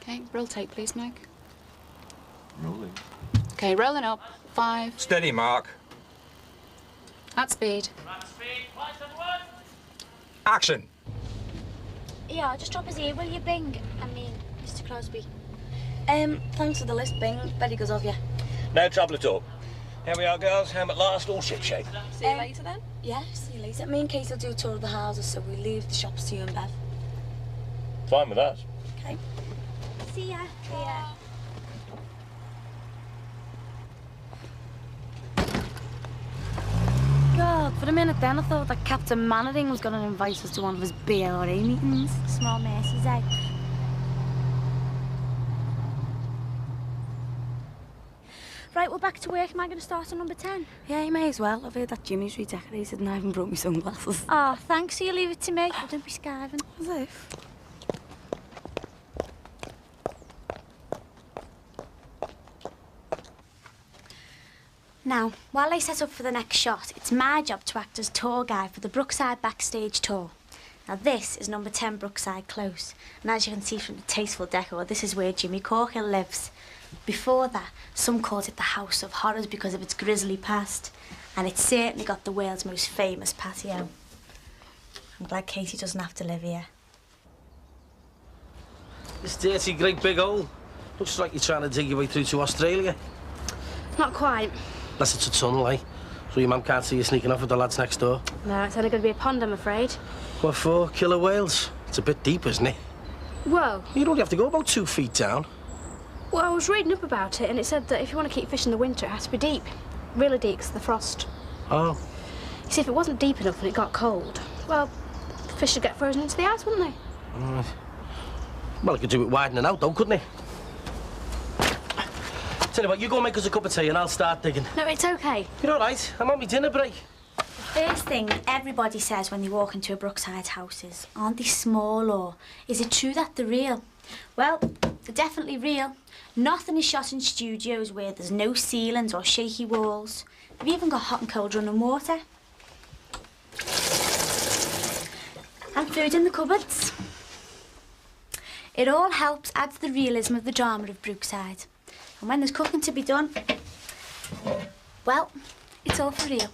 Okay, roll tape, please, Mike. Rolling. Okay, rolling up. 5. Steady, Mark. At speed. Action. Yeah, just drop us here, will you, Bing? I mean, Mr. Crosby. Thanks for the list, Bing. Very good of you. No trouble at all. Here we are, girls. Home at last, all shipshape. See you later, then? Yeah, see you later. Me and Kate will do a tour of the houses, so we leave the shops to you and Bev. Fine with us. Okay. See ya. See ya. God, for a minute then I thought that Captain Mannering was going to invite us to one of his BLRA meetings. Small mercies, eh? Right, we're back to work. Am I going to start on number 10? Yeah, you may as well. I've heard that Jimmy's redecorated and I haven't brought my sunglasses. Oh, thanks. So you leave it to me. Oh, don't be skiving. As if. Now, while I set up for the next shot, it's my job to act as tour guide for the Brookside backstage tour. Now, this is number 10 Brookside Close. And as you can see from the tasteful decor, this is where Jimmy Corkill lives. Before that, some called it the House of Horrors because of its grisly past. And it's certainly got the world's most famous patio. I'm glad Katie doesn't have to live here. This dirty, great big hole. Looks like you're trying to dig your way through to Australia. Not quite. Unless it's a tunnel, eh? So your mum can't see you sneaking off with the lads next door. No, it's only going to be a pond, I'm afraid. What for? Killer whales? It's a bit deep, isn't it? Whoa. You'd only have to go about 2 feet down. Well, I was reading up about it, and it said that if you want to keep fish in the winter, it has to be deep. Really deep, because of the frost. Oh. You see, if it wasn't deep enough and it got cold, well, the fish would get frozen into the ice, wouldn't they? Right. Well, I could do it widening out, though, couldn't it? Tell you what, you go make us a cup of tea and I'll start digging. No, it's okay. You're all right. I'm on my dinner break. First thing everybody says when they walk into a Brookside house is, aren't they small, or is it true that they're real? Well, they're definitely real. Nothing is shot in studios where there's no ceilings or shaky walls. They've even got hot and cold running water. And food in the cupboards. It all helps add to the realism of the drama of Brookside. And when there's cooking to be done, well, it's all for real.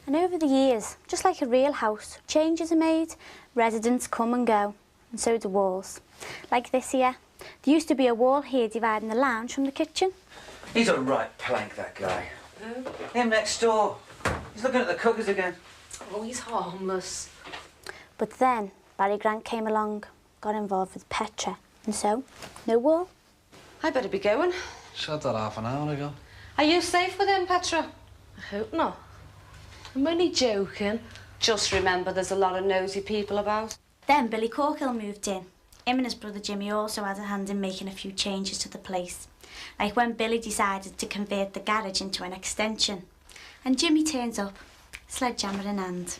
And over the years, just like a real house, changes are made, residents come and go, and so do walls. Like this here. There used to be a wall here dividing the lounge from the kitchen. He's a right plank, that guy. Who? Him next door. He's looking at the cookers again. Oh, he's harmless. But then Barry Grant came along, got involved with Petra, and so, no wall. I better be going. Said that half an hour ago. Are you safe with him, Petra? I hope not. I'm only joking. Just remember there's a lot of nosy people about. Then Billy Corkill moved in. Him and his brother Jimmy also had a hand in making a few changes to the place. Like when Billy decided to convert the garage into an extension. And Jimmy turns up, sledgehammer in hand.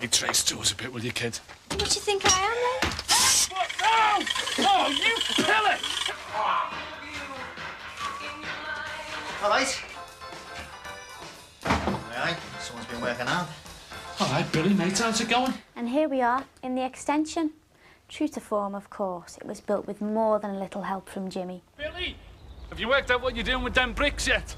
You trace to us a bit, will you, kid? What do you think I am, then? No! Oh, you pillar! All right. Aye, someone's been working hard. All right, Billy, mate, how's it going? And here we are, in the extension. True to form, of course, it was built with more than a little help from Jimmy. Billy, have you worked out what you're doing with them bricks yet?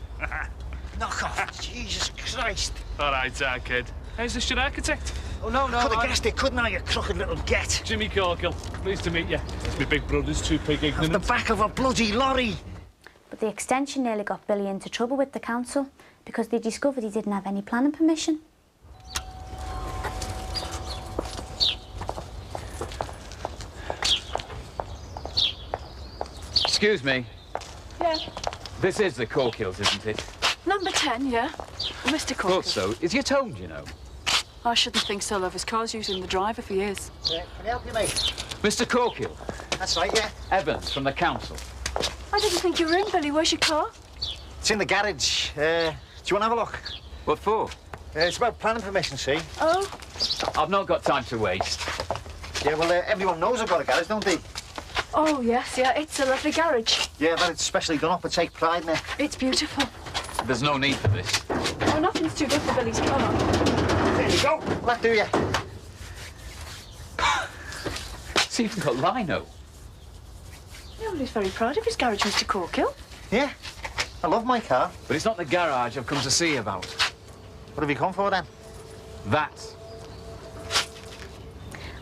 Knock off, Jesus Christ. All right, kid. How's this your architect? Oh, no, Could have guessed it, couldn't I, you crooked little get? Jimmy Corkill. Pleased to meet you. It's my big brother's too pig ignorant. Off the back of a bloody lorry. But the extension nearly got Billy into trouble with the council because they discovered he didn't have any planning permission. Excuse me. Yeah. This is the Corkills, isn't it? Number 10, yeah. Mr. Corkill. Thought so. Is he at home, you know? I shouldn't think so, love. His car's using the driver for years. Yeah, can I help you, mate? Mr. Corkill. That's right, yeah. Evans, from the council. I didn't think you were in, Billy. Where's your car? It's in the garage. Do you want to have a look? What for? It's about planning permission, see? Oh, I've not got time to waste. Yeah, well, everyone knows I've got a garage, don't they? Oh, yes, yeah, it's a lovely garage. Yeah, but it's specially done up. I take pride in it. It's beautiful. There's no need for this. Oh, nothing's too good for Billy's car. There you go. That do you? It's even got lino. Yeah, well, he's very proud of his garage, Mr. Corkill. Yeah. I love my car. But it's not the garage I've come to see about. What have you come for, then? That.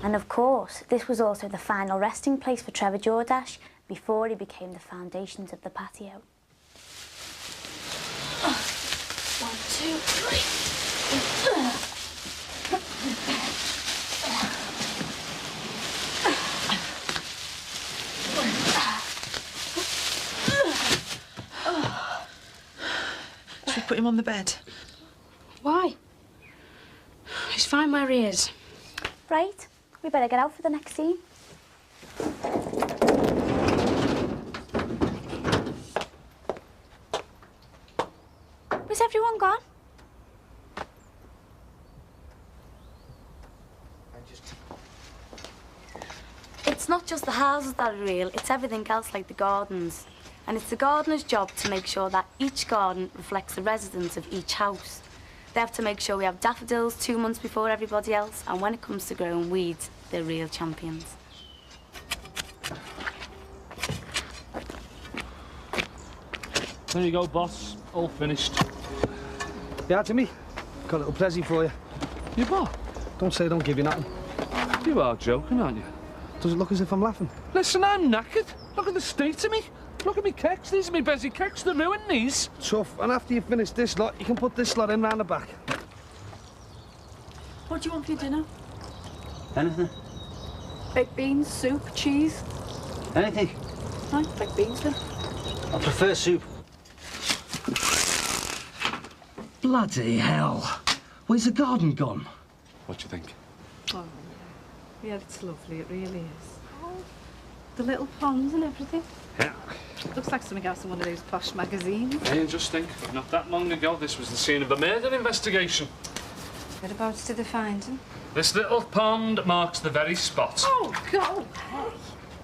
And of course, this was also the final resting place for Trevor Jordache before he became the foundations of the patio. 1, 2, 3. Should we put him on the bed? Why? He's fine where he is. Right, we better get out for the next scene. Where's everyone gone? It's not just the houses that are real, it's everything else like the gardens. And it's the gardener's job to make sure that each garden reflects the residents of each house. They have to make sure we have daffodils 2 months before everybody else, and when it comes to growing weeds, they're real champions. There you go, boss. All finished. Yeah, Jimmy. Got a little present for you. You what? Don't say I don't give you nothing. You are joking, aren't you? Does it look as if I'm laughing? Listen, I'm knackered. Look at the state of me. Look at me kecks. These are me busy kecks. They're ruined, these. Tough. And after you finish this lot, you can put this lot in round the back. What do you want for your dinner? Anything? Baked beans, soup, cheese? Anything? Right, baked beans then. I prefer soup. Bloody hell. Where's the garden gone? What do you think? Oh, yeah, it's lovely. It really is. Oh, the little ponds and everything. Yeah. Looks like something else in one of those posh magazines. Hey, and just think, not that long ago, this was the scene of a murder investigation. Whereabouts did they find him? This little pond marks the very spot. Oh, God!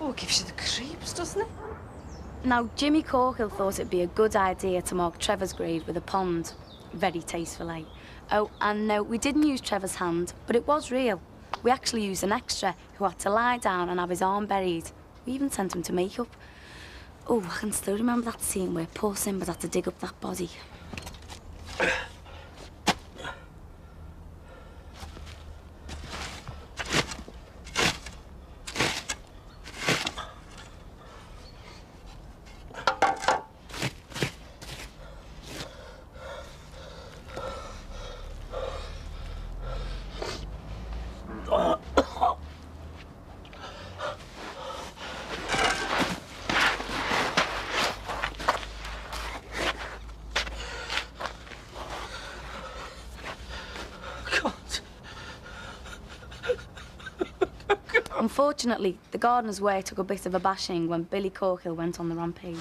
Oh, it gives you the creeps, doesn't it? Now, Jimmy Corkill thought it'd be a good idea to mark Trevor's grave with a pond. Very tastefully. Oh, and no, we didn't use Trevor's hand, but it was real. We actually used an extra who had to lie down and have his arm buried. We even sent him to makeup. Oh, I can still remember that scene where poor Simba had to dig up that body. Unfortunately, the gardener's way took a bit of a bashing when Billy Corkill went on the rampage.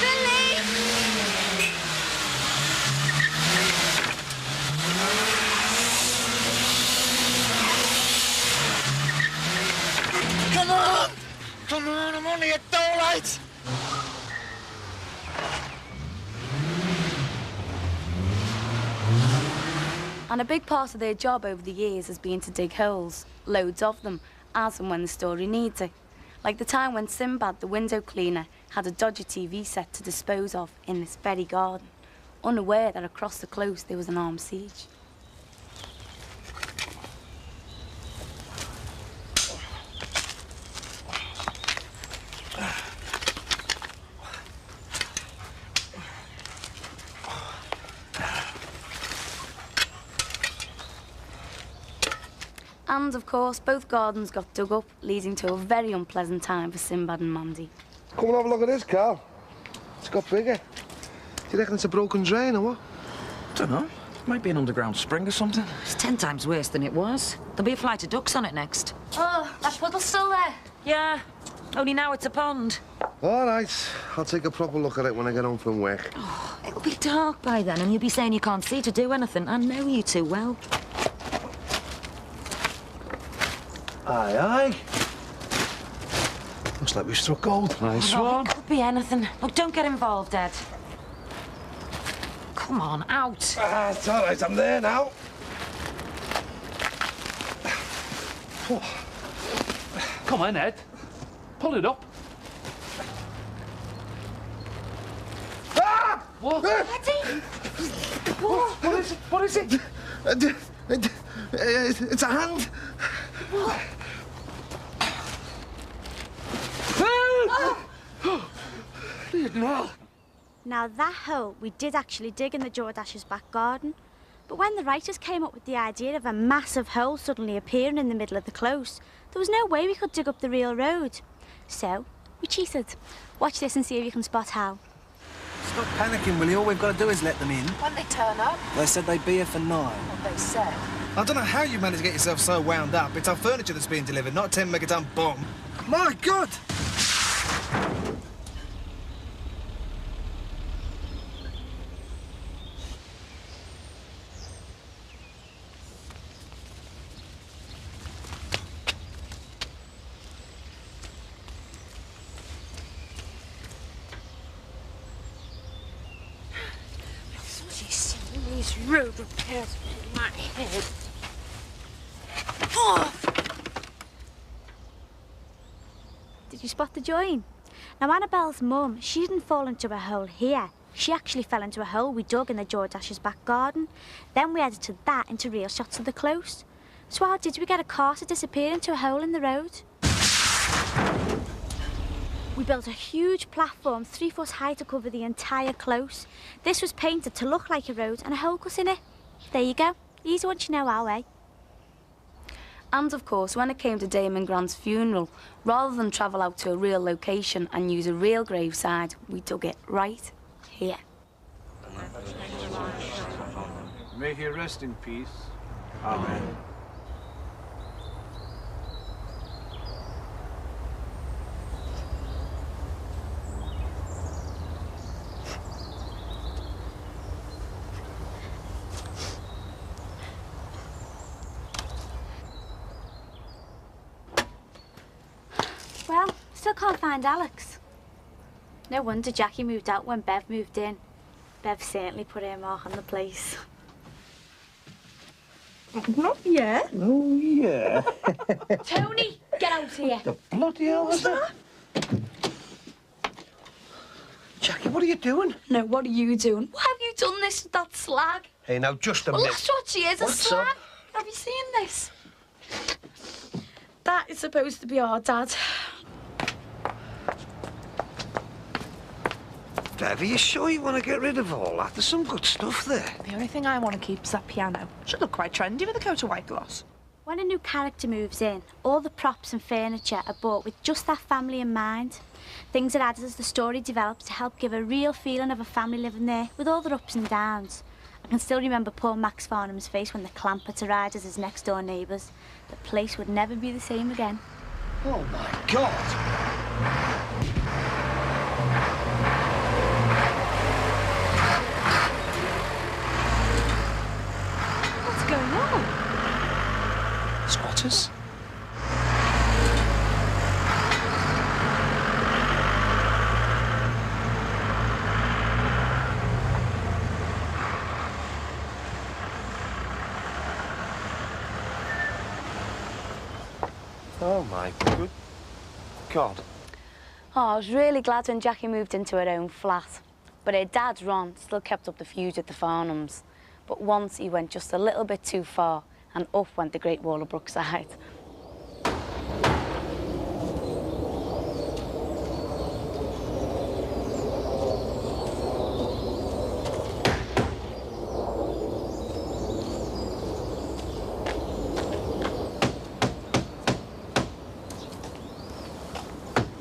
Billy! Come on! Come on, I'm only a dough-light! And a big part of their job over the years has been to dig holes, loads of them, as and when the story needs it. Like the time when Sinbad, the window cleaner, had a dodgy TV set to dispose of in this very garden, unaware that across the close there was an armed siege. And, of course, both gardens got dug up, leading to a very unpleasant time for Sinbad and Mandy. Come and have a look at this, Carl. It's got bigger. Do you reckon it's a broken drain or what? Don't know. Might be an underground spring or something. It's 10 times worse than it was. There'll be a flight of ducks on it next. Oh, that puddle's still there. Yeah. Only now it's a pond. All right, I'll take a proper look at it when I get home from work. Oh, it'll be dark by then, and you'll be saying you can't see to do anything. I know you too well. Aye, aye. Looks like we've struck gold. Nice Oh, one. it could be anything. Look, don't get involved, Ed. Come on, out. Ah, it's all right, I'm there now. Come on, Ed. Pull it up. Ah! What? Eddie! What? What is it? What is it? It's a hand. No. Now that hole we did actually dig in the Jordash's back garden, but when the writers came up with the idea of a massive hole suddenly appearing in the middle of the close, there was no way we could dig up the real road. So we cheated. Watch this and see if you can spot how. Stop panicking, will you? All we've got to do is let them in. When they turn up, They said they'd be here for 9. what they said. I don't know how you managed to get yourself so wound up. It's our furniture that's being delivered, not a 10-megaton bomb. My God! These road repairs in my head. Did you spot the join? Now, Annabelle's mum, she didn't fall into a hole here. She actually fell into a hole we dug in the Jordash's back garden. Then we edited that into real shots of the close. So how did we get a car to disappear into a hole in the road? We built a huge platform 3 foot high to cover the entire close. This was painted to look like a road and a hole cut in it. There you go. Easy once you know our way. And of course, when it came to Damon Grant's funeral, rather than travel out to a real location and use a real graveside, we dug it right here. May he rest in peace. Amen. Well, still can't find Alex. No wonder Jackie moved out when Bev moved in. Bev certainly put her mark on the place. Not yet. Oh, yeah. Tony, get out here. The bloody hell was that? Jackie, what are you doing? No, what are you doing? Why have you done this with that slag? Hey, now, just a Well, minute. that's what she is, a What's slag. up? Have you seen this? That is supposed to be our dad. Bev, are you sure you want to get rid of all that? There's some good stuff there. The only thing I want to keep is that piano. Should look quite trendy with a coat of white gloss. When a new character moves in, all the props and furniture are bought with just that family in mind. Things are added as the story develops to help give a real feeling of a family living there with all their ups and downs. I can still remember poor Max Farnham's face when the Clampeter arrived as his next-door neighbours. The place would never be the same again. Oh, my God. What's going on? Squatters? Oh, my good God. Oh, I was really glad when Jackie moved into her own flat. But her dad, Ron, still kept up the feud with the Farnhams. But once he went just a little bit too far, and up went the Great Wall of Brookside.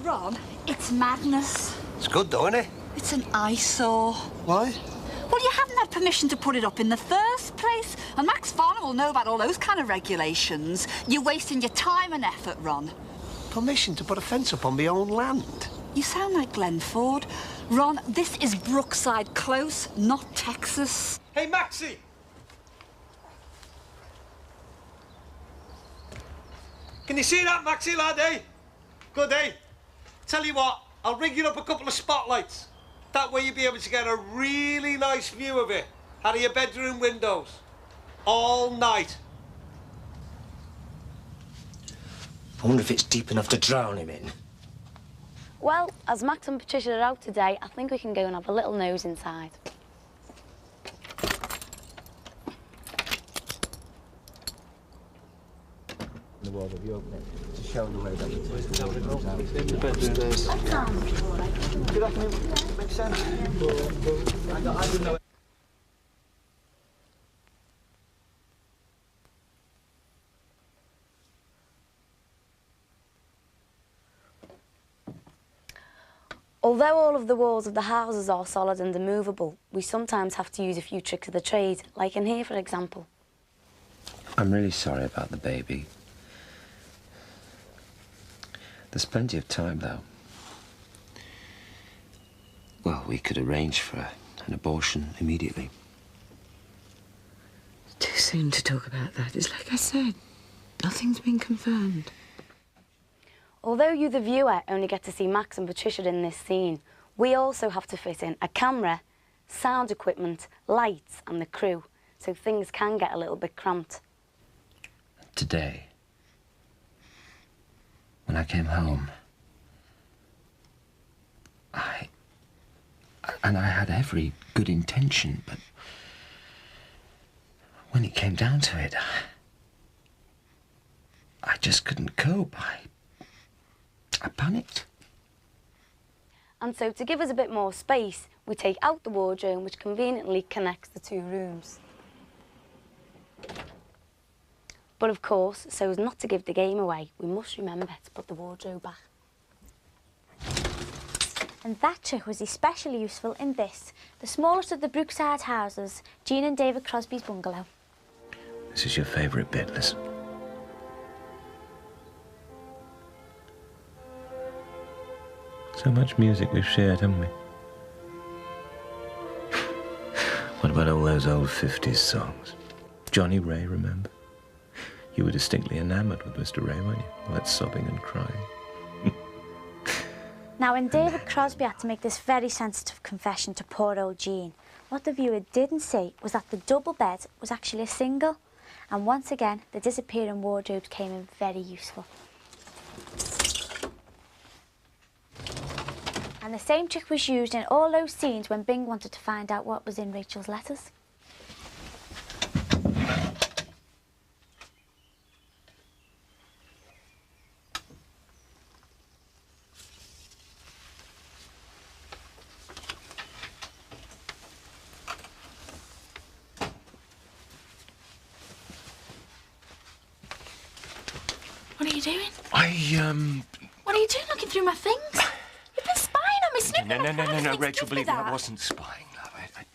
Ron, it's madness. It's good, though, isn't it? It's an eyesore. Why? Well, you haven't had permission to put it up in the first place. And Max Farnham will know about all those kind of regulations. You're wasting your time and effort, Ron. permission to put a fence up on my own land. You sound like Glenn Ford. Ron, this is Brookside Close, not Texas. Hey, Maxie! Can you see that, Maxie, lad, eh? Good, eh? Tell you what, I'll rig you up a couple of spotlights. That way you'll be able to get a really nice view of it out of your bedroom windows. All night. I wonder if it's deep enough to drown him in. Well, as Max and Patricia are out today, I think we can go and have a little nose inside. The wall of you open it to show the way that the twist out. In the bedroom. That sounds all right. Good afternoon. Makes sense. I didn't know. Although all of the walls of the houses are solid and immovable, we sometimes have to use a few tricks of the trade, like in here, for example. I'm really sorry about the baby. There's plenty of time, though. Well, we could arrange for an abortion immediately. Too soon to talk about that. It's like I said, nothing's been confirmed. Although you, the viewer, only get to see Max and Patricia in this scene, we also have to fit in a camera, sound equipment, lights and the crew, so things can get a little bit cramped. Today, when I came home, I had every good intention, but when it came down to it, I just couldn't cope. I panicked. And so, to give us a bit more space, we take out the wardrobe, which conveniently connects the two rooms. But of course, so as not to give the game away, we must remember to put the wardrobe back. And that trick was especially useful in this, the smallest of the Brookside houses, Jean and David Crosby's bungalow. This is your favourite bit, listen. So much music we've shared, haven't we? What about all those old 50s songs? Johnny Ray, remember? You were distinctly enamoured with Mr. Ray, weren't you? All that sobbing and crying. Now, when David Crosby had to make this very sensitive confession to poor old Jean, what the viewer didn't see was that the double bed was actually a single. And once again, the disappearing wardrobes came in very useful. And the same trick was used in all those scenes when Bing wanted to find out what was in Rachel's letters. What are you doing? What are you doing looking through my things? You've been spying on me, snooping on my No, things. Rachel, Give me believe me, I that. wasn't spying, love. I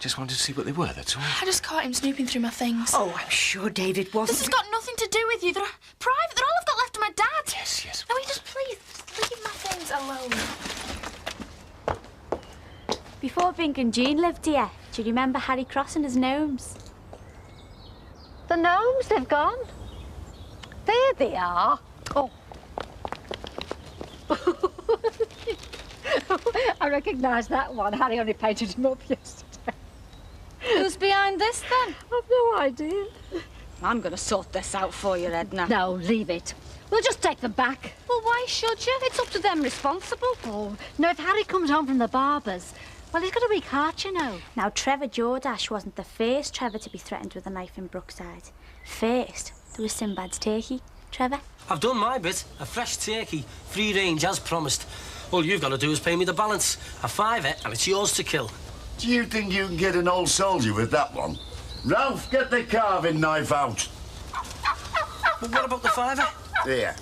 just wanted to see what they were, that's all. I just caught him snooping through my things. Oh, I'm sure David wasn't. This has got nothing to do with you. They're private. They're all I've got left of my dad. Yes. Now, will you just please leave my things alone? Before Bing and Jean lived here, do you remember Harry Cross and his gnomes? The gnomes, they've gone. There they are. Oh. I recognise that one. Harry only painted him up yesterday. Who's behind this, then? I've no idea. I'm going to sort this out for you, Edna. No, leave it. We'll just take them back. Well, why should you? It's up to them responsible. Oh, no, if Harry comes home from the barber's, well, he's got a weak heart, you know. Now, Trevor Jordash wasn't the first Trevor to be threatened with a knife in Brookside. First, there was Sinbad's turkey. Trevor? I've done my bit. A fresh turkey, free range as promised. All you've got to do is pay me the balance. A fiver, and it's yours to kill. Do you think you can get an old soldier with that one? Ralph, get the carving knife out. But what about the fiver? Here.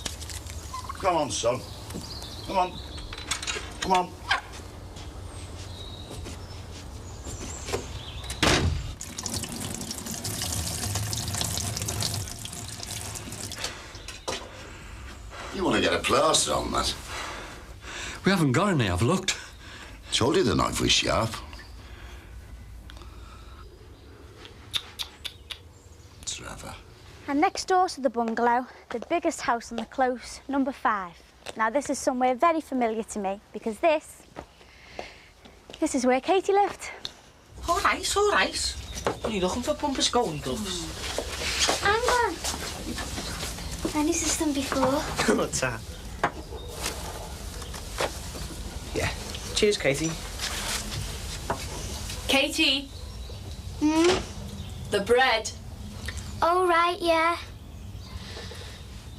Come on, son. Come on. Come on. You want to get a plaster on that? We haven't got any, I've looked. Told you the knife was sharp. Trevor. And next door to the bungalow, the biggest house on the close, number 5. Now this is somewhere very familiar to me because this is where Katie lived. All right, all right. Are you looking for bumper Scully gloves? Hang on. I've used them before. What's that? Yeah. Cheers, Katie. Katie, Hmm? the bread. Oh, right, yeah.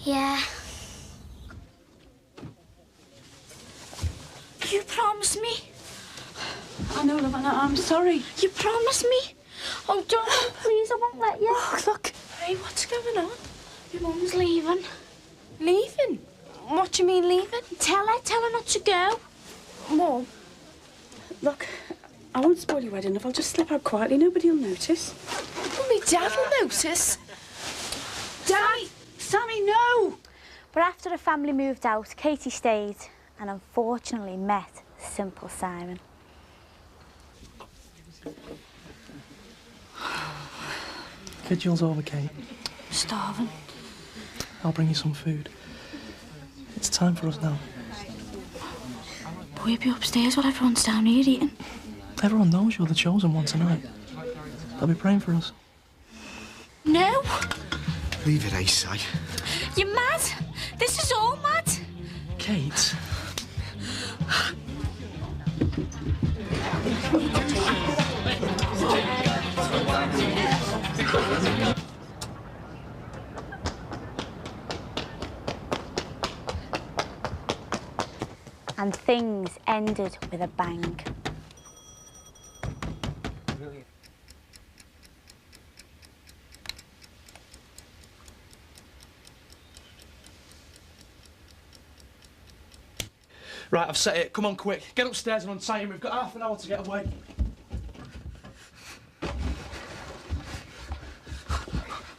Yeah. You promised me. I know, love, I know. I'm sorry. You promised me. Oh, darling, Please, I won't let you. oh, look. Hey, what's going on? Your mum's leaving. Leaving? What do you mean leaving? Tell her not to go. Mum, look, I won't spoil your wedding if I'll just slip out quietly. Nobody will notice. Well, me dad will notice. Daddy! Sammy, no! But after the family moved out, Katie stayed and unfortunately met Simple Simon. Vigil's over, Kate. Starving. I'll bring you some food. It's time for us now. Will you be upstairs while everyone's down here eating? Everyone knows you're the chosen one tonight. They'll be praying for us. No! Leave it, I say. You're mad! This is all mad! Kate. And things ended with a bang. Right, I've set it. Come on, quick. Get upstairs and untie him. We've got half an hour to get away.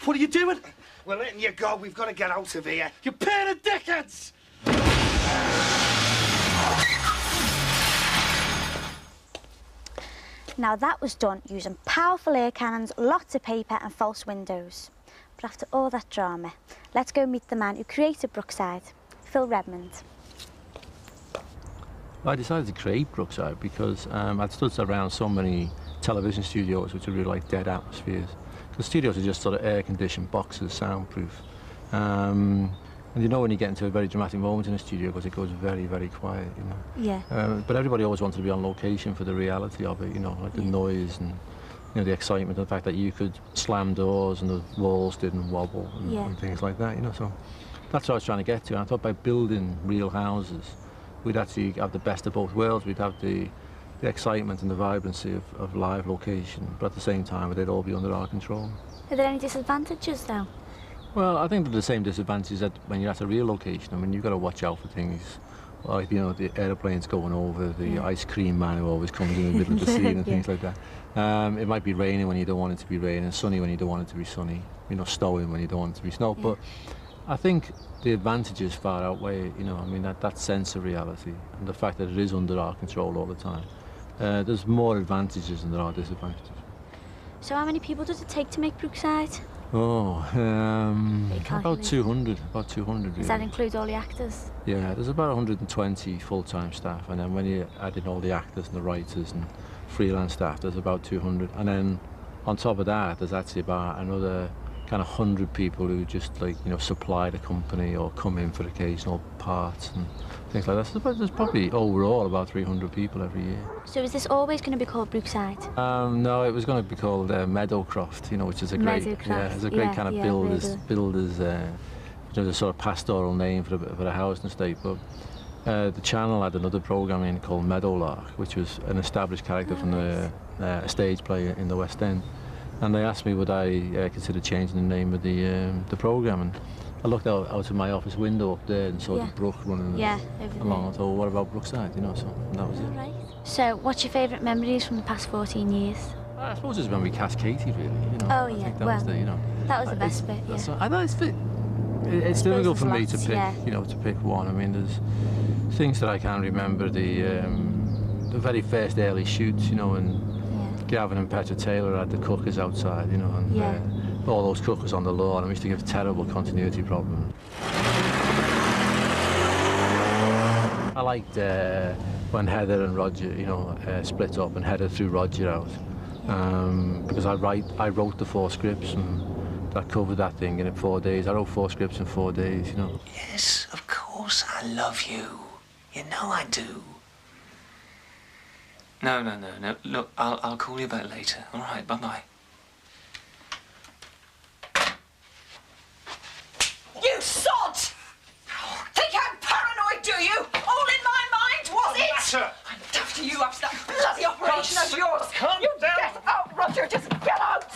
What are you doing? We're letting you go. We've got to get out of here. You pair of dickheads! Now that was done using powerful air cannons, lots of paper and false windows. But after all that drama, let's go meet the man who created Brookside, Phil Redmond. I decided to create Brookside because I'd stood around so many television studios which are really like dead atmospheres. The studios are just sort of air-conditioned boxes, soundproof. And you know when you get into a very dramatic moment in a studio because it goes very, very quiet, you know. Yeah. But everybody always wanted to be on location for the reality of it, you know, like the noise and the excitement, and the fact that you could slam doors and the walls didn't wobble and things like that, you know. So that's what I was trying to get to. And I thought by building real houses, we'd actually have the best of both worlds. We'd have the excitement and the vibrancy of live location, but at the same time, they'd all be under our control. Are there any disadvantages though? Well, I think they're the same disadvantages that when you're at a real location. I mean, you've got to watch out for things like, you know, the aeroplanes going over, the ice cream man who always comes in the middle of the scene and things like that. It might be raining when you don't want it to be raining, sunny when you don't want it to be sunny, you know, snowing when you don't want it to be snow. But I think the advantages far outweigh, you know, I mean, that sense of reality and the fact that it is under our control all the time. There's more advantages than there are disadvantages. So how many people does it take to make Brookside? Oh, about 200, really. Does that include all the actors? Yeah, there's about 120 full-time staff, and then when you add in all the actors and the writers and freelance staff, there's about 200. And then on top of that, there's actually about another kind of 100 people who just, like, you know, supply the company or come in for occasional parts and things like that. So there's probably overall about 300 people every year. So is this always going to be called Brookside? No, it was going to be called Meadowcroft, you know, which is a great, it's a great kind of builder's, you know, the sort of pastoral name for a housing estate. But the channel had another programme in called Meadowlark, which was an established character from a stage play in the West End. And they asked me would I consider changing the name of the programme, and I looked out of my office window up there and saw the brook running along. I thought, well, what about Brookside, you know, so that was it. Right. So what's your favourite memories from the past 14 years? I suppose it's when we cast Katie, really, you know. Oh, yeah, I think that was the, you know, that was the best bit, I know it's It's difficult for me to lots, pick, yeah. you know, to pick one. I mean, there's things that I can remember. The very first early shoots, you know, and Gavin and Petra Taylor had the cookers outside, you know, and all those cookers on the lawn. I used to give terrible continuity problems. I liked when Heather and Roger, you know, split up and Heather threw Roger out. Because I wrote the 4 scripts and I covered that thing in 4 days. I wrote 4 scripts in 4 days, you know. Yes, of course I love you. You know I do. No. Look, I'll call you back later. All right, bye-bye. You sod! Think I'm paranoid, do you? All in my mind, was it? Matter. I'm after you after that bloody operation of yours. Calm you down. Get out, Roger, just get out!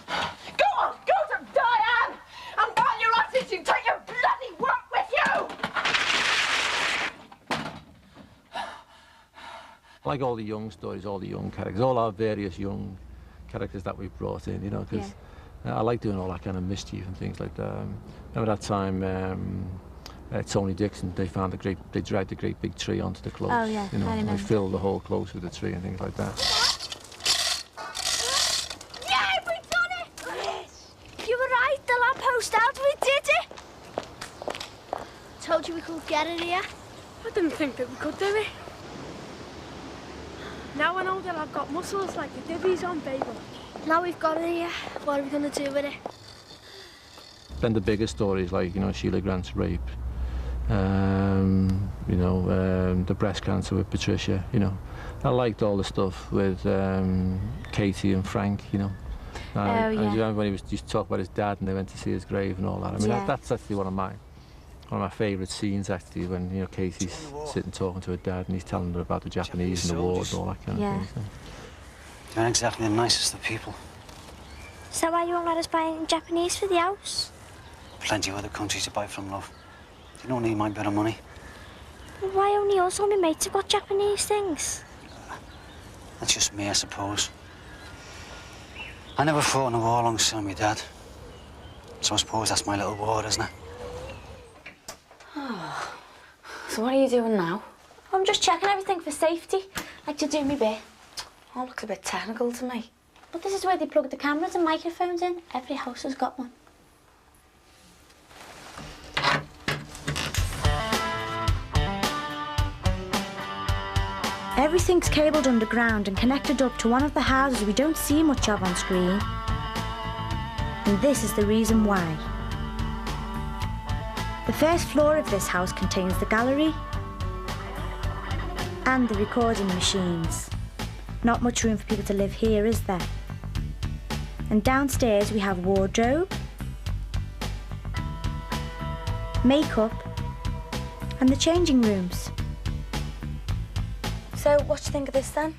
Go on, go to Diane! And while you're at it, you take your bloody work with you! I like all the young stories, all the young characters, all our various young characters that we've brought in, you know, because I like doing all that kind of mischief and things like that. Remember that time Tony Dixon, they dragged a great big tree onto the close. Oh, yeah, you know, I and they remember. filled the whole close with the tree and things like that. Yeah, we done it! Yes. You were right, the lamppost out, we did it! Told you we could get it here. I didn't think that we could do it. Now I know that I've got muscles like the divvies on Babel. Now we've got it here, what are we going to do with it? Then the bigger stories like, you know, Sheila Grant's rape, you know, the breast cancer with Patricia, you know. I liked all the stuff with Katie and Frank, you know. And do you remember when he used to talk about his dad and they went to see his grave and all that? I mean, that's actually one of my favourite scenes, actually, when, you know, Katie's sitting talking to her dad and he's telling her about the Japanese and the wars and all that kind of thing. So. They're not exactly the nicest of people. Is that why you won't let us buy anything Japanese for the house? Plenty of other countries to buy from, love. You don't need my bit of money. Well, why only us? All my mates have got Japanese things. That's just me, I suppose. I never fought in a war alongside my dad. So I suppose that's my little war, isn't it? Oh. So what are you doing now? I'm just checking everything for safety. Like to do me bit. Oh, looks a bit technical to me. But this is where they plug the cameras and microphones in. Every house has got one. Everything's cabled underground and connected up to one of the houses we don't see much of on screen. And this is the reason why. The first floor of this house contains the gallery and the recording machines. Not much room for people to live here, is there? And downstairs we have wardrobe, makeup, and the changing rooms. So, what do you think of this then?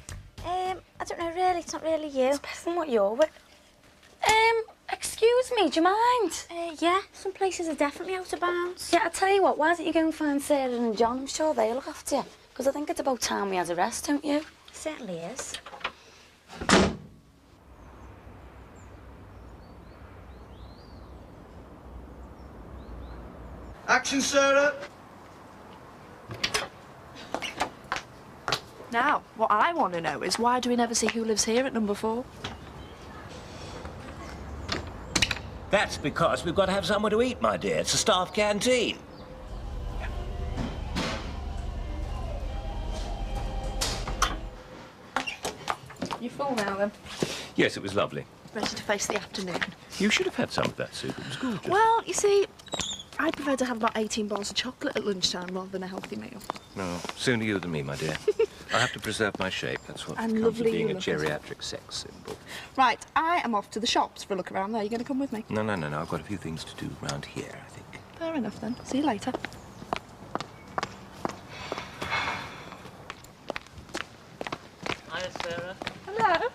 I don't know really, it's not really you. It's better than what you're with. Excuse me, do you mind? Yeah, some places are definitely out of bounds. Yeah, I'll tell you what, why don't you go and find Sarah and John? I'm sure they'll look after you. Because I think it's about time we had a rest, don't you? Certainly is. Action, Sarah. Now, what I want to know is why do we never see who lives here at number 4? That's because we've got to have somewhere to eat, my dear. It's a staff canteen. You full now, then? Yes, it was lovely. Ready to face the afternoon? You should have had some of that soup. It was gorgeous. Well, you see, I prefer to have about 18 bars of chocolate at lunchtime rather than a healthy meal. No, sooner you than me, my dear. I have to preserve my shape. That's what And comes lovely of being a you look as well. geriatric sex symbol. Right, I am off to the shops for a look around there. You going to come with me? No. I've got a few things to do round here, I think. Fair enough, then. See you later. Hi, Sarah. Hello.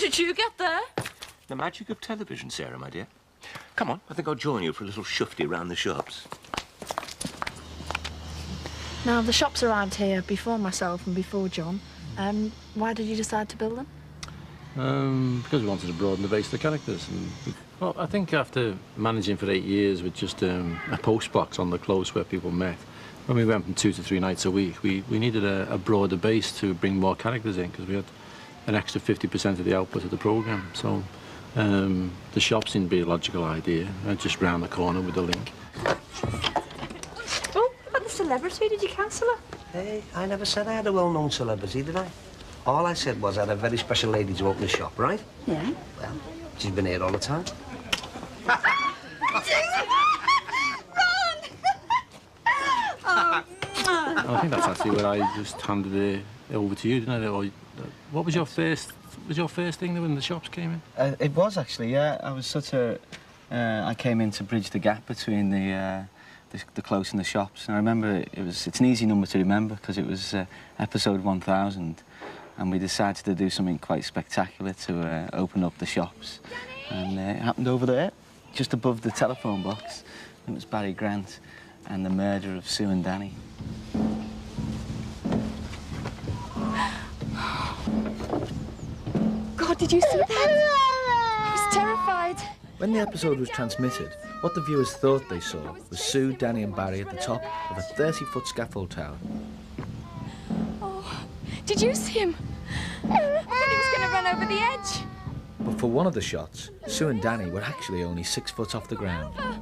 did you get there? The magic of television, Sarah, my dear. Come on, I think I'll join you for a little shufty round the shops. Now, the shops arrived here before myself and before John. Why did you decide to build them? Because we wanted to broaden the base of the characters. And, well, I think after managing for 8 years with just a post box on the close where people met, when we went from 2 to 3 nights a week, we needed a broader base to bring more characters in, because we had an extra 50% of the output of the programme. So the shop seemed to be a logical idea, just round the corner with the link. Oh, about the celebrity, did you cancel her? Hey, I never said I had a well-known celebrity, did I? All I said was I had a very special lady to open the shop, right? Yeah. Well, she's been here all the time. I think that's actually where I just handed it over to you, didn't I? Or, what was your first thing when the shops came in? It was actually, yeah. I was sort of, I came in to bridge the gap between the close and the shops. And I remember it's an easy number to remember because it was episode 1000, and we decided to do something quite spectacular to open up the shops. And it happened over there, just above the telephone box. It was Barry Grant and the murder of Sue and Danny. God, did you see that? I was terrified. When the episode was transmitted, what the viewers thought they saw was Sue, Danny and Barry at the top of a 30-foot scaffold tower. Oh, did you see him? I thought he was going to run over the edge. But for one of the shots, Sue and Danny were actually only 6 foot off the ground. Well,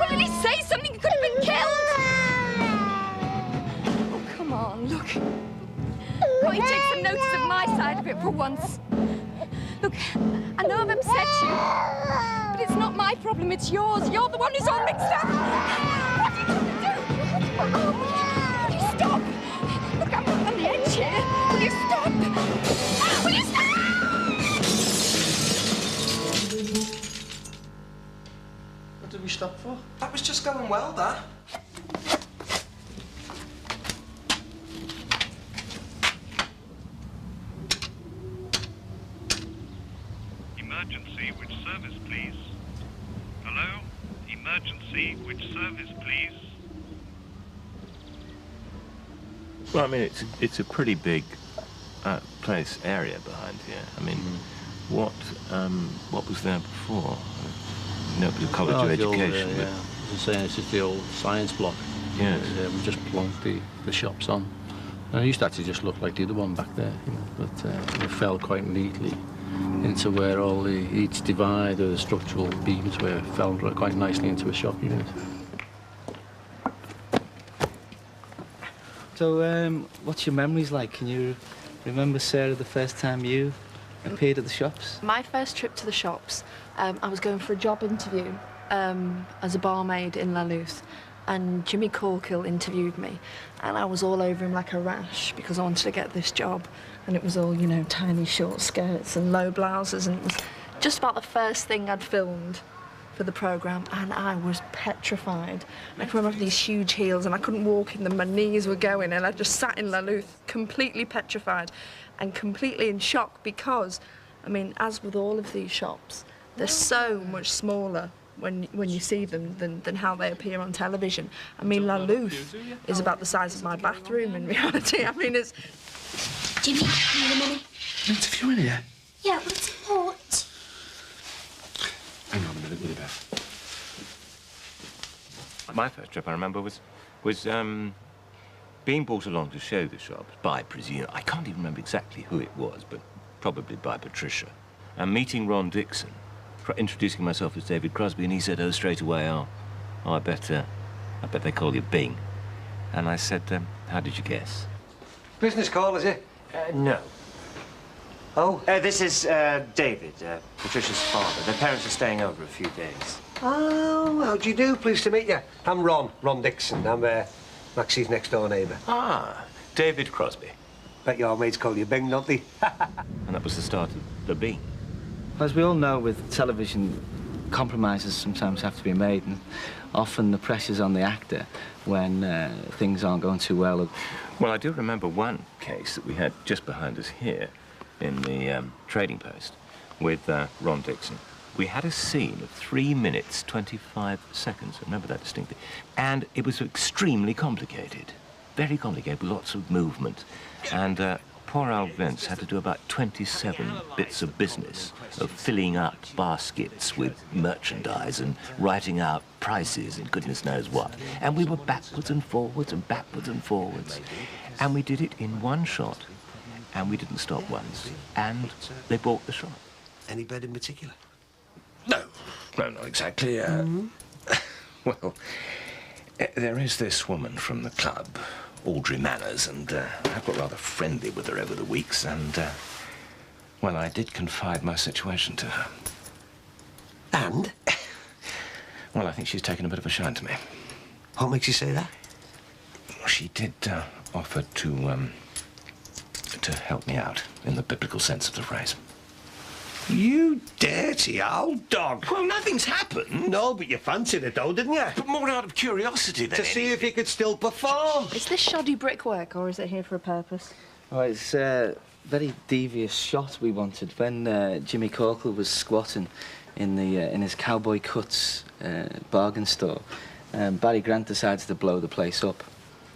did he say something? He could have been killed. Oh, come on, look. Can't you take some notice of my side of it for once? Look, I know I've upset you, but it's not my problem, it's yours. You're the one who's all mixed up. What are you going to do? Oh, will you stop? Look, I'm on the edge here. Will you stop? Will you stop? What did we stop for? That was just going well, Dad. Emergency, which service, please? Hello? Emergency, which service, please? Well, I mean, it's a pretty big area behind here. I mean, what was there before? Nobody college or education. Old, yeah. As I say, it's just the old science block. Yes. We just plonked the shops on. And it used to actually just look like the other one back there, you know, but it fell quite neatly into where all each divide or the structural beams fell quite nicely into a shop unit. So, what's your memories like? Can you remember, Sarah, the first time you appeared at the shops? My first trip to the shops, I was going for a job interview as a barmaid in Lalluth, and Jimmy Corkill interviewed me, and I was all over him like a rash because I wanted to get this job, and it was all, you know, tiny short skirts and low blouses, and it was just about the first thing I'd filmed for the programme, and I was petrified. I can remember these huge heels, and I couldn't walk in them, my knees were going, and I just sat in Lalluth completely petrified and completely in shock because, I mean, as with all of these shops, they're so much smaller when you see them than how they appear on television. I mean, Lalluth is about the size of my bathroom in reality. I mean, it's... Jimmy, need a minute? An interview in here? Yeah, but it's important. Hang on a minute, will you, Beth? My first trip, I remember, was being brought along to show the shops by, I presume, I can't even remember exactly who it was, but probably by Patricia, and meeting Ron Dixon, introducing myself as David Crosby, and he said, oh, straight away, I bet they call you Bing. And I said, how did you guess? Business call, is it? No. Oh? This is David, Patricia's father. Their parents are staying over a few days. Oh, how do you do? Pleased to meet you. I'm Ron Dixon. I'm Maxie's next-door neighbour. Ah, David Crosby. Bet your mates call you Bing, don't they? And that was the start of the Bing. As we all know, with television, compromises sometimes have to be made, and often the pressure's on the actor when things aren't going too well. Well, I do remember one case that we had just behind us here, in the Trading Post with Ron Dixon. We had a scene of 3 minutes, 25 seconds. I remember that distinctly. And it was extremely complicated. Very complicated, with lots of movement. And poor Al Vince had to do about 27 bits of business of filling up baskets with merchandise and writing out prices and goodness knows what. And we were backwards and forwards and backwards and forwards. And we did it in one shot. And we didn't stop once. And they bought the shot. Any bed in particular? No, not exactly. Well, there is this woman from the club, Audrey Manners, and I've got rather friendly with her over the weeks, and, well, I did confide my situation to her. And? Well, I think she's taken a bit of a shine to me. What makes you say that? She did offer to help me out, in the biblical sense of the phrase. You dirty old dog. Well, nothing's happened. No, but you fancied it, though, didn't you? But more out of curiosity than to see if you could still perform. Is this shoddy brickwork, or is it here for a purpose? Oh, it's a very devious shot we wanted. When Jimmy Corkle was squatting in his Cowboy Cuts bargain store, Barry Grant decided to blow the place up.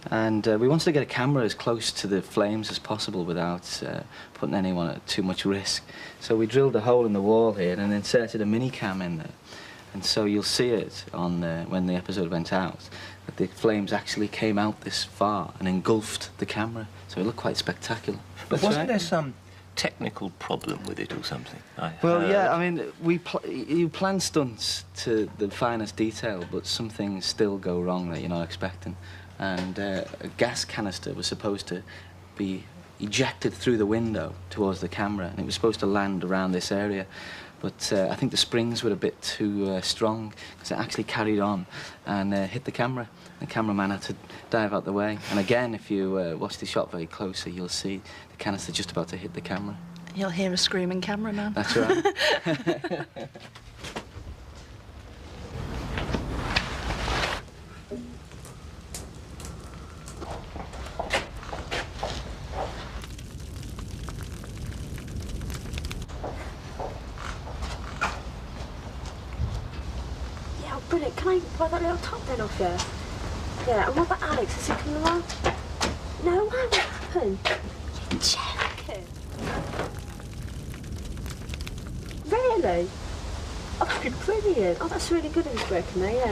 And we wanted to get a camera as close to the flames as possible without putting anyone at too much risk. So we drilled a hole in the wall here and inserted a mini cam in there. And so you'll see it on when the episode went out, that the flames actually came out this far and engulfed the camera. So it looked quite spectacular. But wasn't there some technical problem with it or something? Well, yeah, I mean, you plan stunts to the finest detail, but some things still go wrong that you're not expecting. And a gas canister was supposed to be ejected through the window towards the camera, and it was supposed to land around this area. But I think the springs were a bit too strong, because it actually carried on and hit the camera. The cameraman had to dive out the way. And again, if you watch the shot very closely, you'll see the canister just about to hit the camera. You'll hear a screaming cameraman. That's right. Brilliant. Can I buy that little top then off you? Yeah, and what about Alex? Is he coming along? No, why? What happened? You're joking. Really? Oh, that'd be brilliant. Oh, that's really good of his working there, yeah.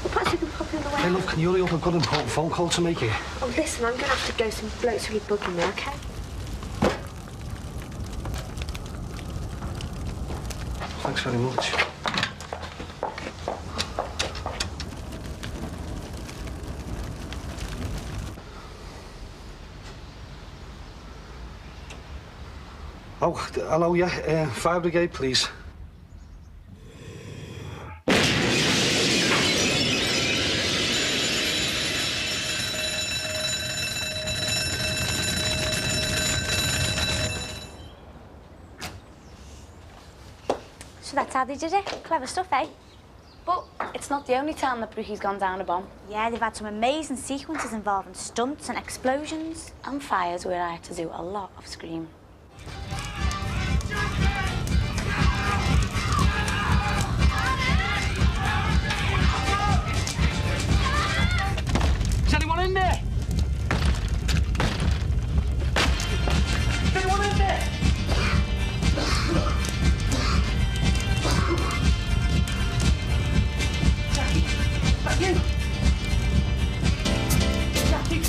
Well, perhaps we can pop in the way. Hey, love, can you hurry up? I've got an important phone call to make here. Oh, listen, I'm going to have to go. Some blokes really bugging me, OK? Thanks very much. Oh, hello, yeah. Fire brigade, please. So that's how they did it. Clever stuff, eh? But it's not the only time that Brookie's gone down a bomb. Yeah, they've had some amazing sequences involving stunts and explosions. And fires where I had to do a lot of screaming. Is anyone in there? Is anyone in there? Jackie, is that you? Jackie.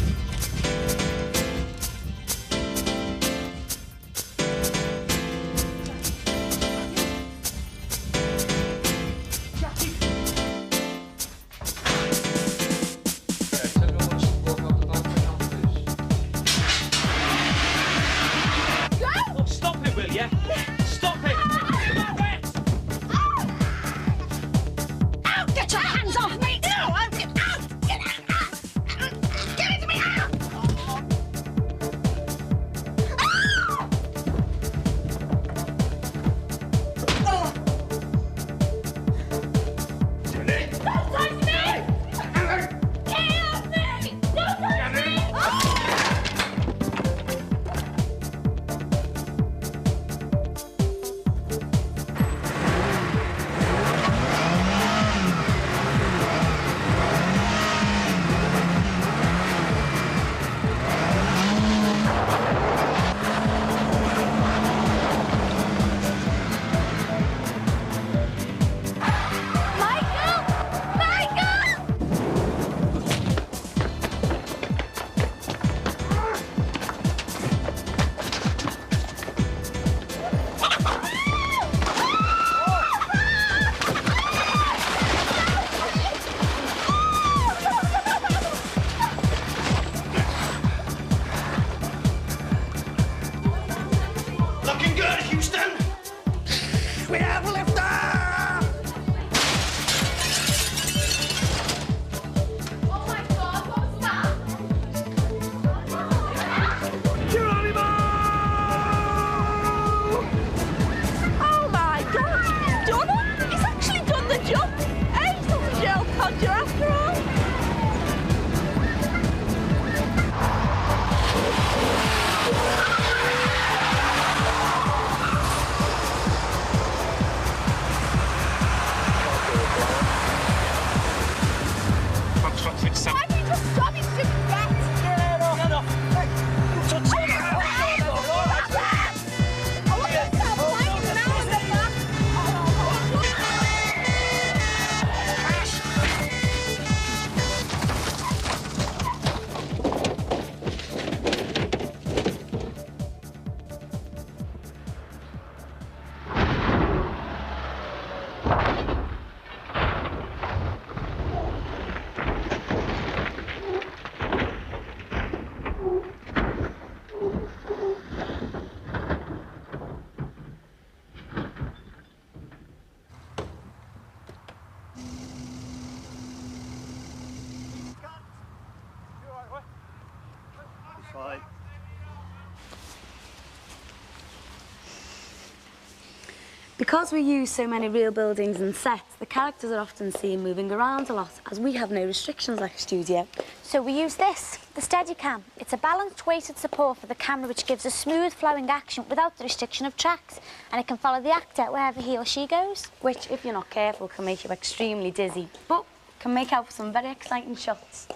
Because we use so many real buildings and sets, the characters are often seen moving around a lot, as we have no restrictions like a studio. So we use this, the Steadicam. It's a balanced weighted support for the camera which gives a smooth flowing action without the restriction of tracks, and it can follow the actor wherever he or she goes. Which, if you're not careful, can make you extremely dizzy, but can make out for some very exciting shots.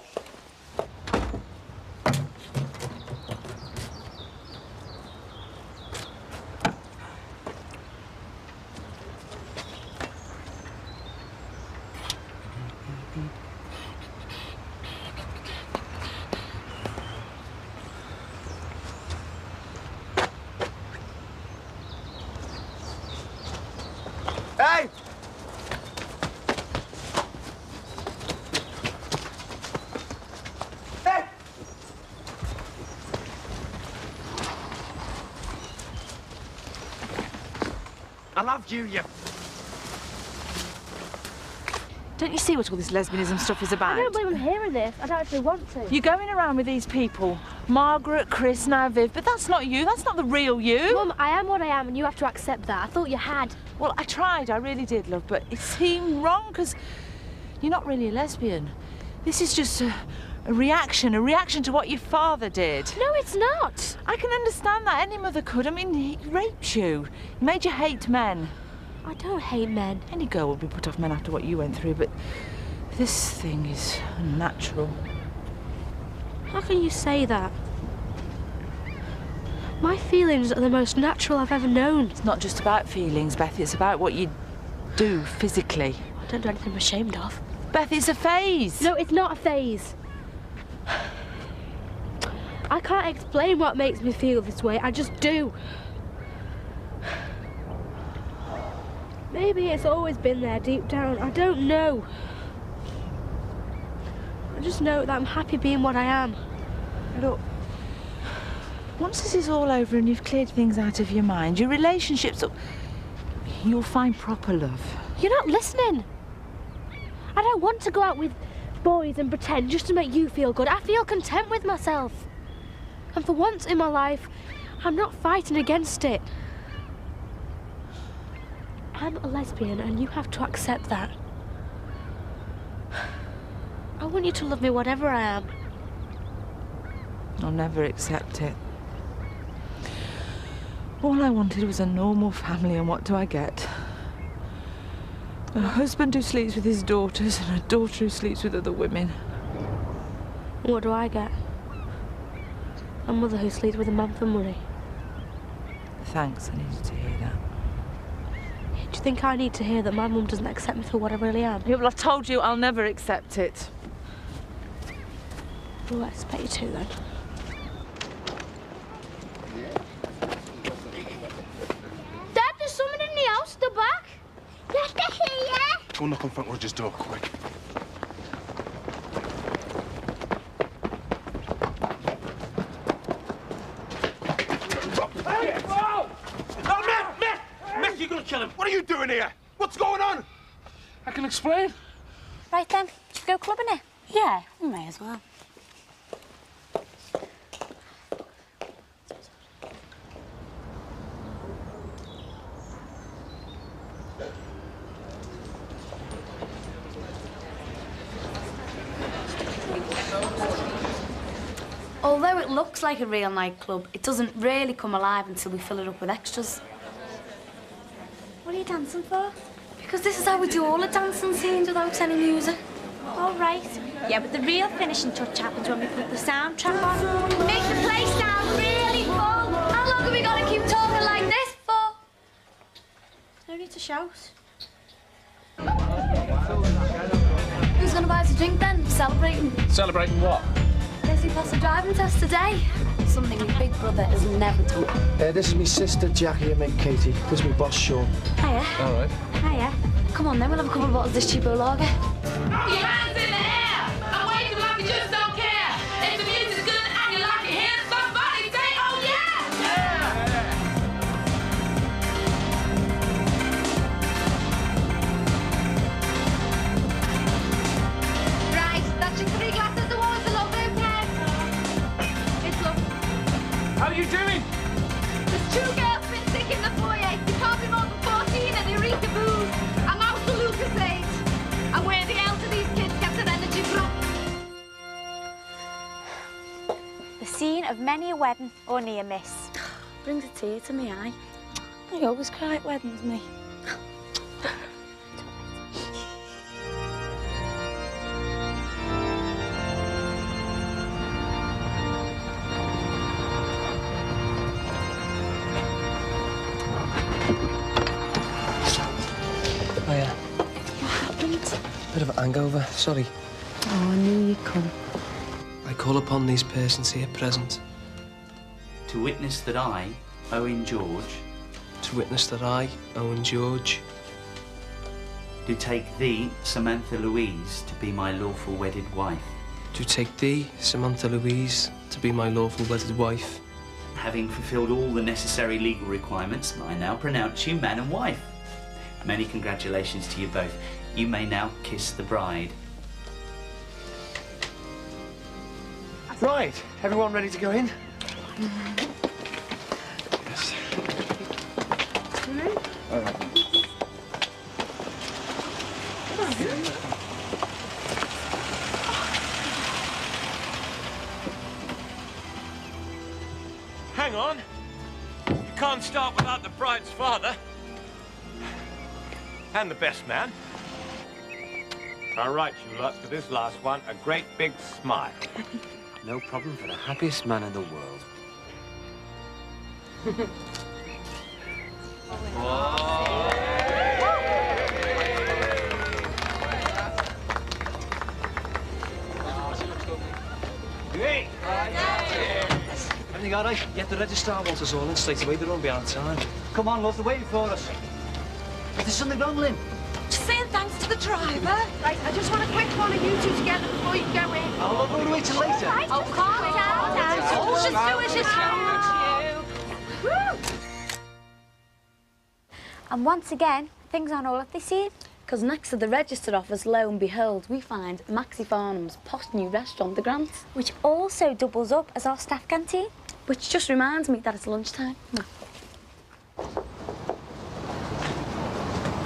Hey! Hey! I loved you, you... Don't you see what all this lesbianism stuff is about? I don't believe I'm hearing this. I don't actually want to. You're going around with these people. Margaret, Chris, now Viv, but that's not you. That's not the real you. Mum, I am what I am and you have to accept that. I thought you had. Well, I tried. I really did, love, but it seemed wrong because you're not really a lesbian. This is just a reaction to what your father did. No, it's not. I can understand that. Any mother could. I mean, he raped you. He made you hate men. I don't hate men. Any girl would be put off men after what you went through, but this thing is unnatural. How can you say that? My feelings are the most natural I've ever known. It's not just about feelings, Beth. It's about what you do physically. I don't do anything I'm ashamed of. Beth, it's a phase. No, it's not a phase. I can't explain what makes me feel this way. I just do. Maybe it's always been there deep down. I don't know. I just know that I'm happy being what I am. Look, once this is all over and you've cleared things out of your mind, your relationships, you'll find proper love. You're not listening. I don't want to go out with boys and pretend just to make you feel good. I feel content with myself. And for once in my life, I'm not fighting against it. I'm a lesbian and you have to accept that. I want you to love me whatever I am. I'll never accept it. All I wanted was a normal family, and what do I get? A husband who sleeps with his daughters and a daughter who sleeps with other women. What do I get? A mother who sleeps with a man for money. Thanks, I needed to hear that. Do you think I need to hear that my mum doesn't accept me for what I really am? Yeah, well, I've told you I'll never accept it. Well, I expect you to, then. Dad, there's someone in the house, the back. Let me hear ya. Go knock on Frank Rogers' door, quick. Hey! Whoa! Oh, Mick, you're gonna kill him. What are you doing here? What's going on? I can explain. Right then, should we go clubbing it? Yeah, we may as well. Although it looks like a real nightclub, it doesn't really come alive until we fill it up with extras. What are you dancing for? Because this is how we do all the dancing scenes without any music. All right. Yeah, but the real finishing touch happens when we put the soundtrack on. Make the place sound really full. How long are we gonna keep talking like this for? No need to shout. Who's gonna buy us a drink then? Celebrating? Celebrating what? Guess he passed the driving test today. Something your big brother has never done. This is my sister Jackie and mate Katie. This is my boss Sean. Hiya. All right. Hiya. Come on then, we'll have a couple of bottles of this cheapo lager. Your hands in the air! I'm waving like you just don't care! If the music's good and you like it here, somebody say, oh yeah! Right, that's your 3 glasses of water, love, okay? It's love. How are you doing? There's 2 girls been sick in the foyer. They can't be more than 14 and to booze. I'm out to Lucasade. And where the hell do these kids get their energy from? The scene of many a wedding or near miss. Brings a tear to my eye. I always cry at weddings, me. Oh, yeah. What happened? Bit of a hangover, sorry. Oh, I knew you'd come. I call upon these persons here present to witness that I, Owen George, to witness that I, Owen George, do take thee, Samantha Louise, to be my lawful wedded wife. do take thee, Samantha Louise, to be my lawful wedded wife. Having fulfilled all the necessary legal requirements, I now pronounce you man and wife. Many congratulations to you both. You may now kiss the bride. Right, everyone ready to go in? Yes. All right. Hang on. You can't start without the bride's father. And the best man. All right, you lot, for this last one, a great big smile. No problem for the happiest man in the world. Hey! Everything all right? Get the registrar wants us all in straight away. They're on behind time. Come on, love, they're waiting for us. Is there something wrong, Lynn? Just saying thanks to the driver. Right, I just want a quick one of you two together before you go in. Oh, we'll wait till later. Right, oh, calm down. Just do as you told you. And once again, things aren't all that they seem. Because next to the register office, lo and behold, we find Maxie Farnham's posh new restaurant, The Grant, which also doubles up as our staff canteen. Which just reminds me that it's lunchtime.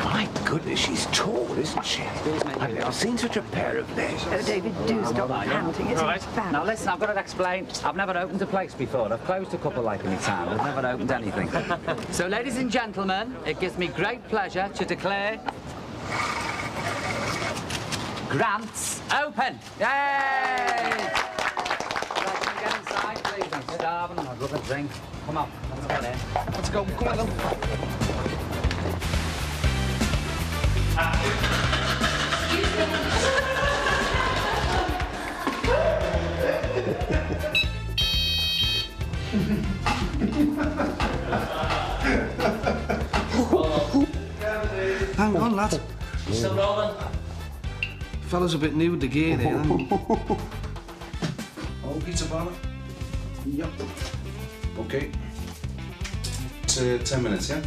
My goodness, she's tall, isn't she? I've never seen such a pair of legs. David, do stop panting. It's Right. bad. Now listen, I've got to explain. I've never opened a place before. I've closed a couple like in my time. I've never opened anything. So, ladies and gentlemen, it gives me great pleasure to declare Grant's open. Yay! Right, can we get inside, please? I'm starving. I'd love a drink. Come on, let's get in. Let's go. Come on, then. Hang on, lad. Still rolling? Fella's a bit new with the gear there. Oh, pizza parlour? Yep. Okay. It's 10 minutes, yeah?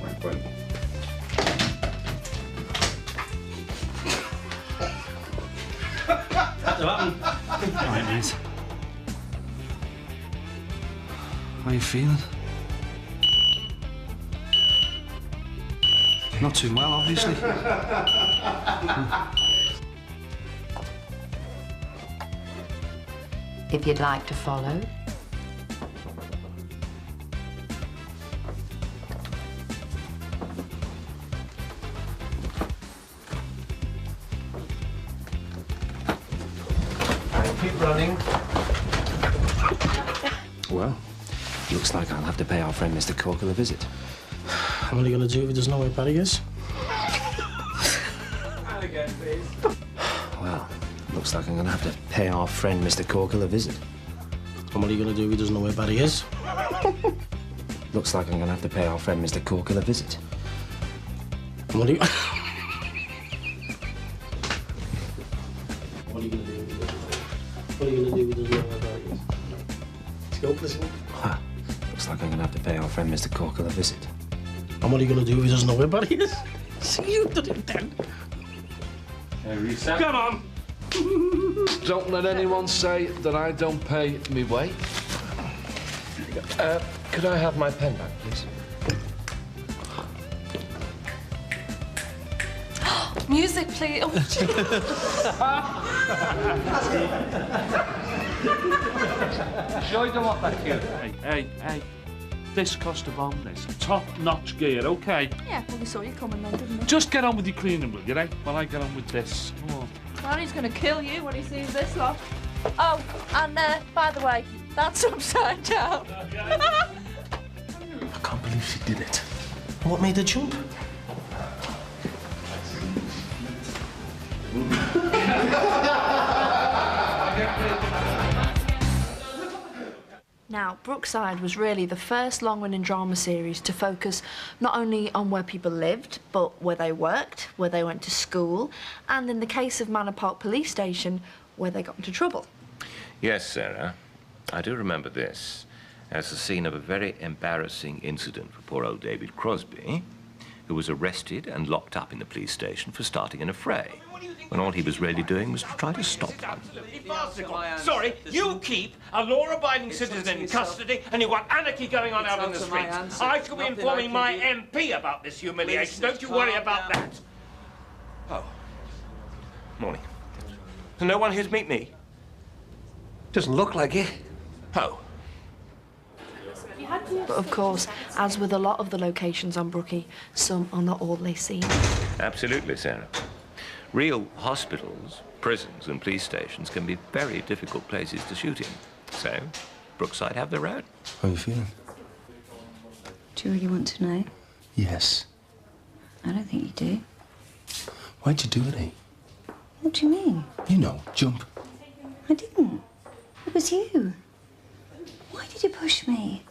Right, fine. Had to happen. Right, mate. How you feeling? Not too well, obviously. If you'd like to follow. Keep running. Well, looks like I'll have to pay our friend Mr. Corkle a visit. What are you going to do if he doesn't know where Barry is? Again, please. Well, looks like I'm going to have to pay our friend Mr. Corkle a visit. And what are you going to do if he doesn't know where Barry is? Looks like I'm going to have to pay our friend Mr. Corkle a visit. And what are you... What are you going to do if he doesn't know? What are you going to do if he doesn't know where Barry is? Let's go, listen. Huh. Looks like I'm going to have to pay our friend Mr. Corkle a visit. And what are you going to do if he doesn't know where Barry is? See, you did it then. Reset. Come on! Don't let anyone say that I don't pay me way. Could I have my pen back, please? Music, please. Oh, Sure you don't want that here? Hey. This cost a bomb, this. Top-notch gear, OK? yeah, well, we saw you coming then, didn't we? Just get on with your cleaning, will you, right? While I get on with this. Come on. Danny's going to kill you when he sees this lot. Oh, and by the way, that's upside down. I can't believe she did it. What made her jump? Now, Brookside was really the first long-running drama series to focus not only on where people lived, but where they worked, where they went to school, and in the case of Manor Park Police Station, where they got into trouble. Yes, Sarah. I do remember this as the scene of a very embarrassing incident for poor old David Crosby, who was arrested and locked up in the police station for starting an affray, when all he was really doing was to try to stop one. Sorry, you keep a law-abiding citizen in custody and you want anarchy going on out in the streets. I shall be informing my MP about this humiliation. Don't you worry about that. Oh. Morning. So no one here to meet me? Doesn't look like it. Oh. But of course, as with a lot of the locations on Brookie, some are not all they seem. Absolutely, Sarah. Real hospitals, prisons and police stations can be very difficult places to shoot in. So, Brookside have their own. How are you feeling? Do you really want to know? Yes. I don't think you do. Why'd you do it, eh? What do you mean? You know, jump. I didn't. It was you. Why did you push me?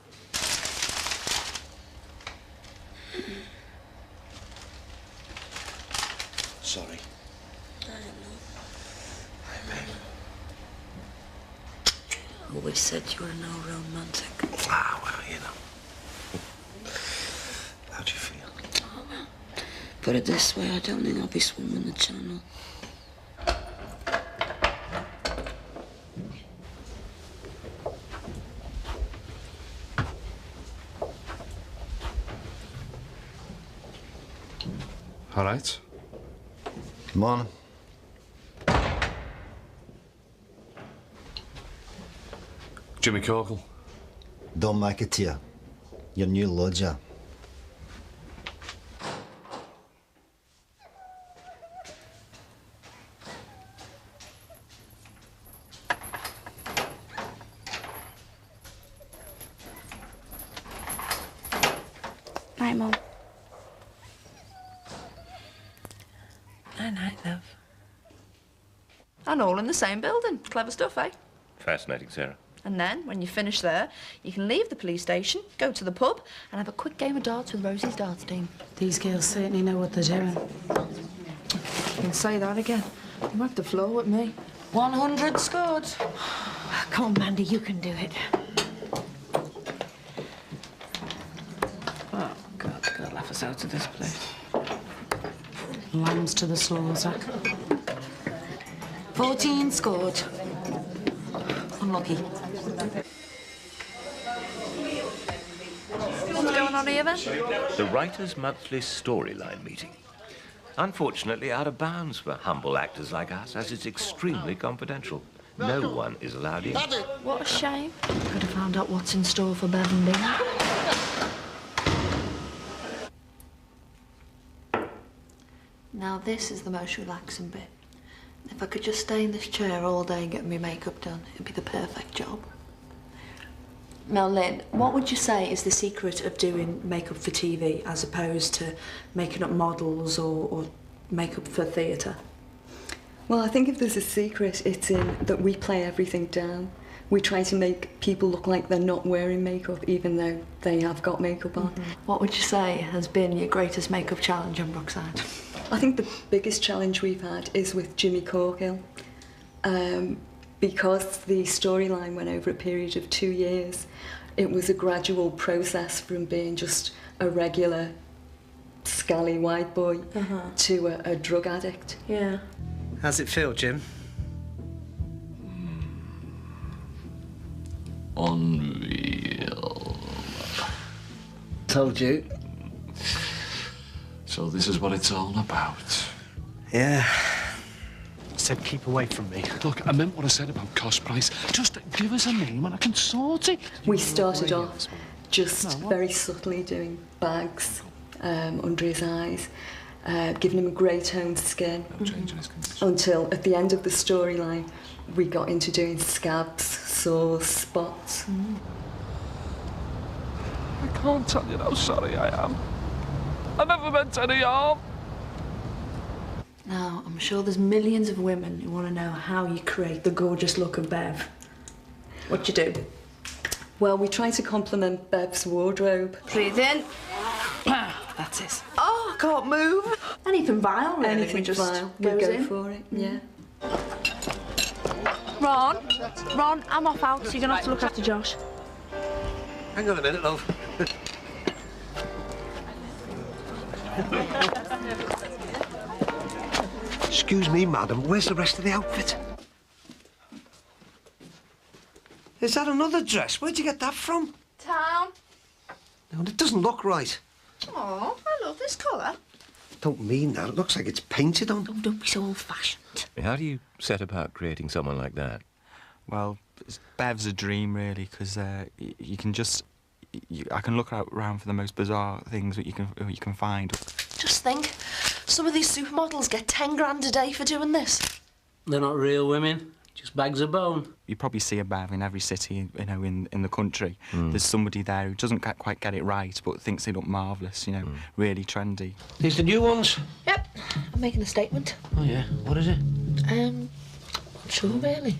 Sorry. Always said you were no romantic. Ah, well, you know. How do you feel? Put it this way, I don't think I'll be swimming the channel. All right. Morning. Jimmy Corkle. Don McAteer, your new lodger. Right, Mum. Night, love. And all in the same building. Clever stuff, eh? Fascinating, Sarah. And then, when you finish there, you can leave the police station, go to the pub, and have a quick game of darts with Rosie's darts team. These girls certainly know what they're doing. You can say that again. You wiped the floor with me. 100 scored. Come on, Mandy, you can do it. Oh, God, they're gonna laugh us out of this place. Lambs to the slaughter. 14 scored. Unlucky. What's going on here, then? The Writers' Monthly Storyline meeting. Unfortunately, out of bounds for humble actors like us, as it's extremely confidential. No one is allowed in. What a shame. Could have found out what's in store for Bev and Dean. Now, this is the most relaxing bit. If I could just stay in this chair all day getting my makeup done, it'd be the perfect job. Now, Lynn, what would you say is the secret of doing makeup for TV as opposed to making up models or makeup for theatre? Well, I think if there's a secret, it's in that we play everything down. We try to make people look like they're not wearing makeup, even though they have got makeup on. What would you say has been your greatest makeup challenge on Brookside? I think the biggest challenge we've had is with Jimmy Corkhill. Because the storyline went over a period of 2 years, it was a gradual process from being just a regular scally white boy to a drug addict. Yeah. How's it feel, Jim? Unreal. Told you. So this is what it's all about. Yeah. Said keep away from me. Look, I meant what I said about cost price. Just give us a name and I can sort it. We started off just very subtly doing bags under his eyes, giving him a grey toned skin. Until at the end of the storyline, we got into doing scabs, sores, spots. I can't tell you how sorry I am. I never meant any harm. Now, I'm sure there's millions of women who want to know how you create the gorgeous look of Bev. What you do? Well, we try to complement Bev's wardrobe. Breathe in. That's it. Oh, I can't move. Anything vile, really. Anything vile, we go for it, yeah. Ron, I'm off out, so you're going to have to look after Josh. Hang on a minute, love. Excuse me, madam, where's the rest of the outfit? Is that another dress? Where'd you get that from? Town. No, it doesn't look right. Oh, I love this colour. Don't mean that. It looks like it's painted on. Oh, don't be so old-fashioned. How do you set about creating someone like that? Well, Bev's a dream, really, because you can just... I can look around for the most bizarre things that you can find. Just think, some of these supermodels get 10 grand a day for doing this. They're not real women, just bags of bone. You probably see a Bev in every city, you know, in the country. There's somebody there who doesn't quite get it right, but thinks they look marvellous, you know, really trendy. These the new ones? Yep, I'm making a statement. Oh, yeah? What is it? I'm sure, really.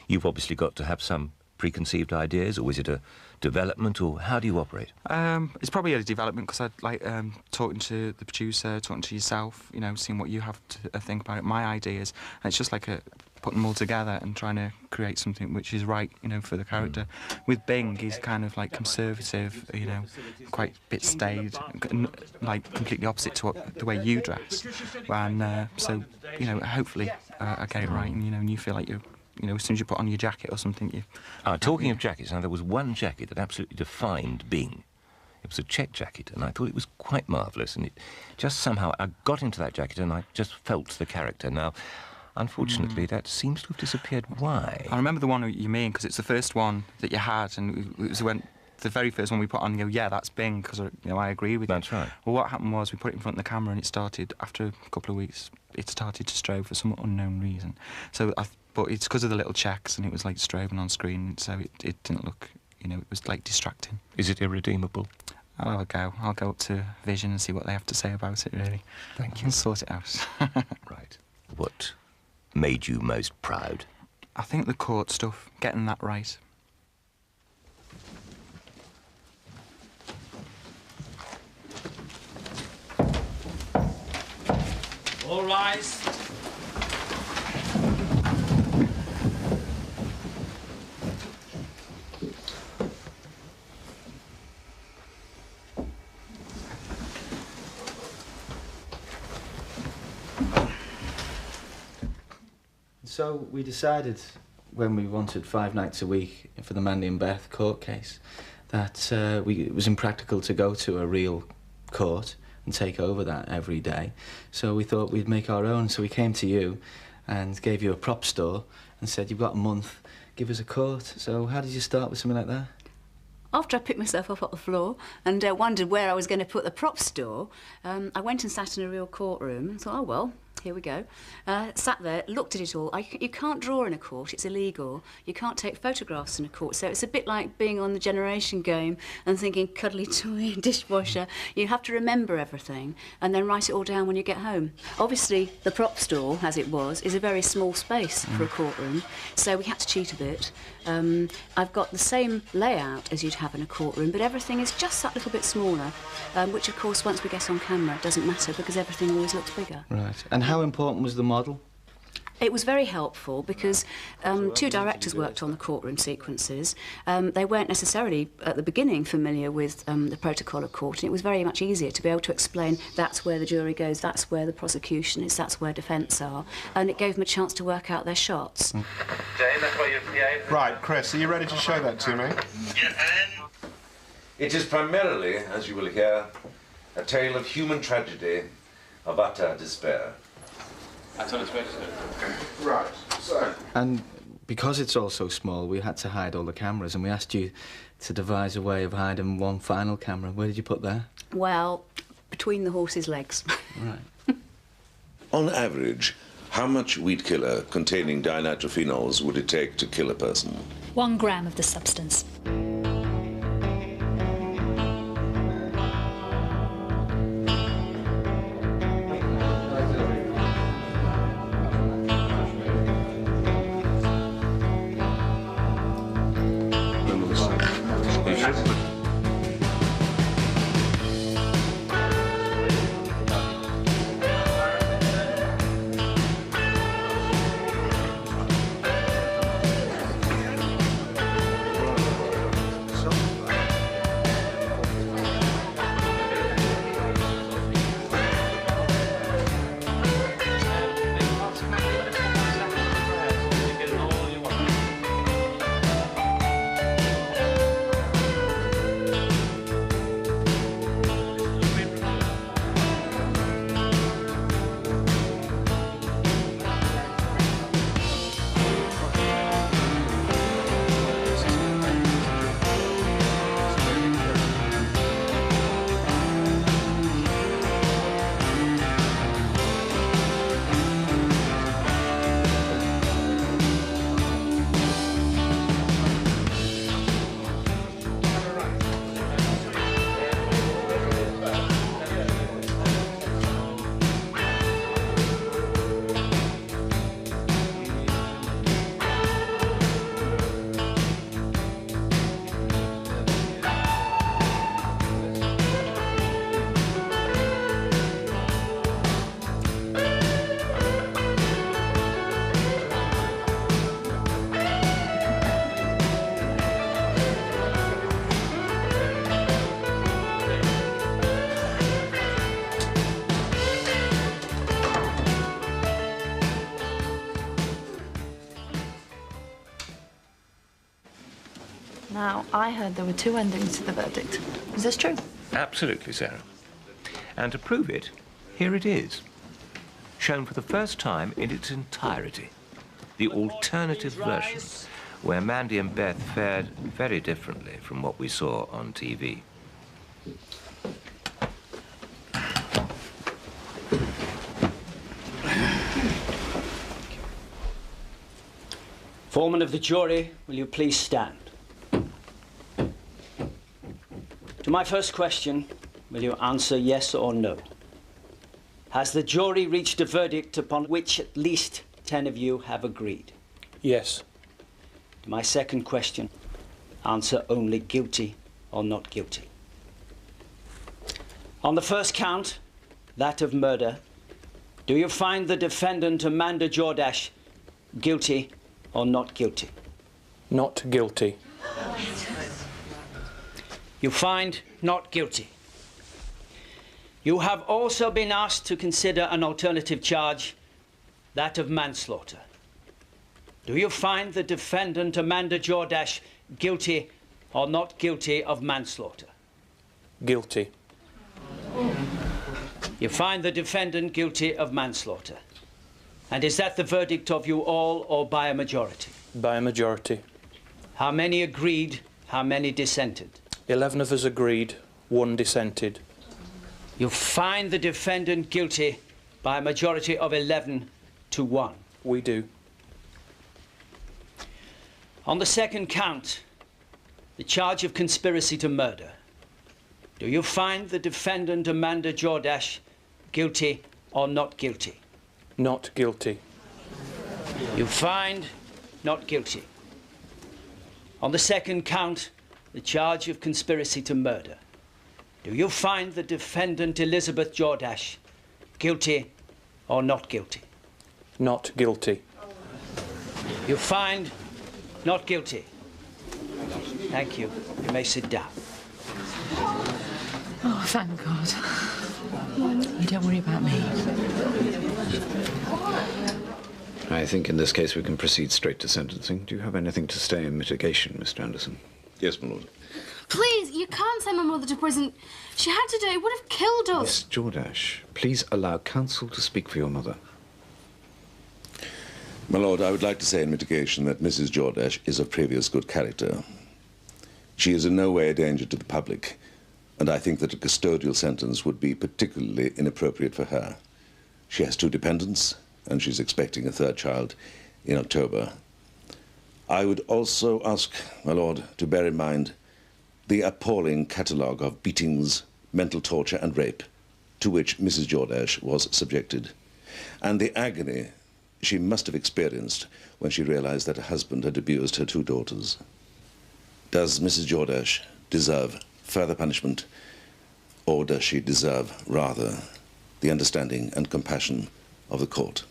You've obviously got to have some preconceived ideas, or is it a development, or how do you operate? It's probably a development, because I'd like talking to the producer, talking to yourself, you know, seeing what you have to think about it, my ideas, and it's just like putting them all together and trying to create something which is right, you know, for the character. With Bing, he's kind of like conservative, you know, quite a bit staid, like completely opposite to the way you dress. And so, you know, hopefully I get it right, and you know, and you feel like you're, you know, as soon as you put on your jacket or something, you... Talking of jackets, now there was one jacket that absolutely defined Bing. It was a check jacket, and I thought it was quite marvellous, and it just somehow, I got into that jacket and I just felt the character. Now, unfortunately, that seems to have disappeared. Why? I remember the one you mean, because it's the first one that you had, and it was when the very first one we put on, you go, yeah, that's Bing, because, you know, I agree with you. That's right. Well, what happened was we put it in front of the camera, and it started, after a couple of weeks, it started to strobe for some unknown reason. So but it's because of the little checks, and it was like strobing on screen, so it didn't look, you know, it was like distracting. Is it irredeemable? I'll go up to Vision and see what they have to say about it, really. Thank you. And sort it out. Right. What made you most proud? I think the court stuff, getting that right. All rise. So we decided, when we wanted 5 nights a week for the Mandy and Beth court case, that it was impractical to go to a real court and take over that every day. So we thought we'd make our own. So we came to you and gave you a prop store and said, you've got a month, give us a court. So how did you start with something like that? After I picked myself up off the floor and wondered where I was going to put the prop store, I went and sat in a real courtroom and thought, oh, well, here we go. Sat there, looked at it all. You can't draw in a court, it's illegal. You can't take photographs in a court, so it's a bit like being on the Generation Game and thinking cuddly toy, dishwasher. You have to remember everything and then write it all down when you get home. Obviously, the prop store, as it was, is a very small space for a courtroom, so we had to cheat a bit. I've got the same layout as you'd have in a courtroom, but everything is just that little bit smaller, which, of course, once we get on camera, it doesn't matter because everything always looks bigger. Right. And how important was the model? It was very helpful because 2 directors worked on the courtroom sequences. They weren't necessarily, at the beginning, familiar with the protocol of court, and it was very much easier to be able to explain that's where the jury goes, that's where the prosecution is, that's where defence are, and it gave them a chance to work out their shots. Jane, that's why you're PA. Right, Chris, are you ready to show that to me? It is primarily, as you will hear, a tale of human tragedy, of utter despair. That's on its way, sir. Right, so... And because it's all so small, we had to hide all the cameras, and we asked you to devise a way of hiding one final camera. Where did you put that? Well, between the horse's legs. Right. On average, how much weed killer containing dinitrophenols would it take to kill a person? 1 gram of the substance. Now, I heard there were 2 endings to the verdict. Is this true? Absolutely, Sarah. And to prove it, here it is. Shown for the first time in its entirety. The alternative version, where Mandy and Beth fared very differently from what we saw on TV. Foreman of the jury, will you please stand? To my first question, will you answer yes or no? Has the jury reached a verdict upon which at least 10 of you have agreed? Yes. To my second question, answer only guilty or not guilty. On the first count, that of murder, do you find the defendant Amanda Jordash guilty or not guilty? Not guilty. You find not guilty. You have also been asked to consider an alternative charge, that of manslaughter. Do you find the defendant Amanda Jordash guilty or not guilty of manslaughter? Guilty. You find the defendant guilty of manslaughter. And is that the verdict of you all or by a majority? By a majority. How many agreed, how many dissented? 11 of us agreed, 1 dissented. You find the defendant guilty by a majority of 11 to 1. We do. On the second count, the charge of conspiracy to murder, do you find the defendant Amanda Jordash guilty or not guilty? Not guilty. You find not guilty. On the second count, the charge of conspiracy to murder, do you find the defendant Elizabeth Jordash guilty or not guilty? Not guilty. You find not guilty. Thank you. You may sit down. Oh, thank God. You don't worry about me. I think in this case we can proceed straight to sentencing. Do you have anything to say in mitigation, Mr. Anderson? Yes, my lord. Please, you can't send my mother to prison. She had to do it. It would have killed us. Miss Jordash, please allow counsel to speak for your mother. My lord, I would like to say in mitigation that Mrs. Jordache is of previous good character. She is in no way a danger to the public, and I think that a custodial sentence would be particularly inappropriate for her. She has 2 dependents, and she's expecting a 3rd child in October. I would also ask, my lord, to bear in mind the appalling catalogue of beatings, mental torture and rape to which Mrs. Jordache was subjected, and the agony she must have experienced when she realized that her husband had abused her 2 daughters. Does Mrs. Jordache deserve further punishment, or does she deserve, rather, the understanding and compassion of the court?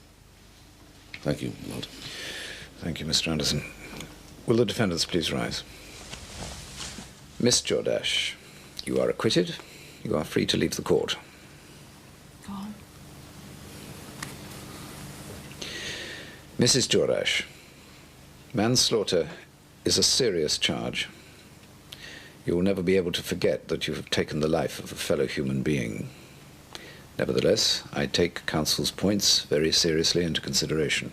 Thank you, Lord. Thank you, Mr. Anderson. Will the defendants please rise? Miss Jordache, you are acquitted. You are free to leave the court. Go on. Mrs. Jordache, manslaughter is a serious charge. You will never be able to forget that you have taken the life of a fellow human being. Nevertheless, I take counsel's points very seriously into consideration,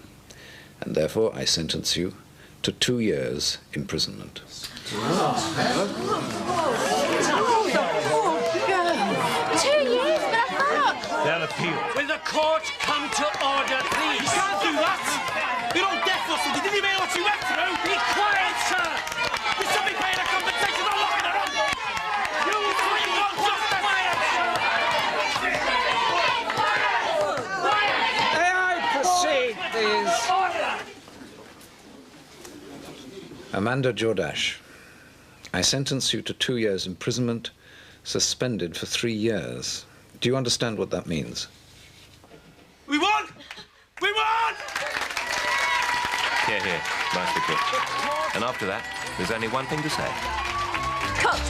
and therefore I sentence you to 2 years imprisonment. 2 years, but I thought... They'll appeal. Will the court come to order, please? You can't do that! You're on death or something. Did you hear what you went through? Be quiet, sir! You should be paying a compensation for locking her up! You three want justice! May I proceed, please? Amanda Jordache, I sentence you to 2 years imprisonment, suspended for 3 years. Do you understand what that means? We won! We won! Here, Master Cook. And after that, there's only one thing to say. Cut!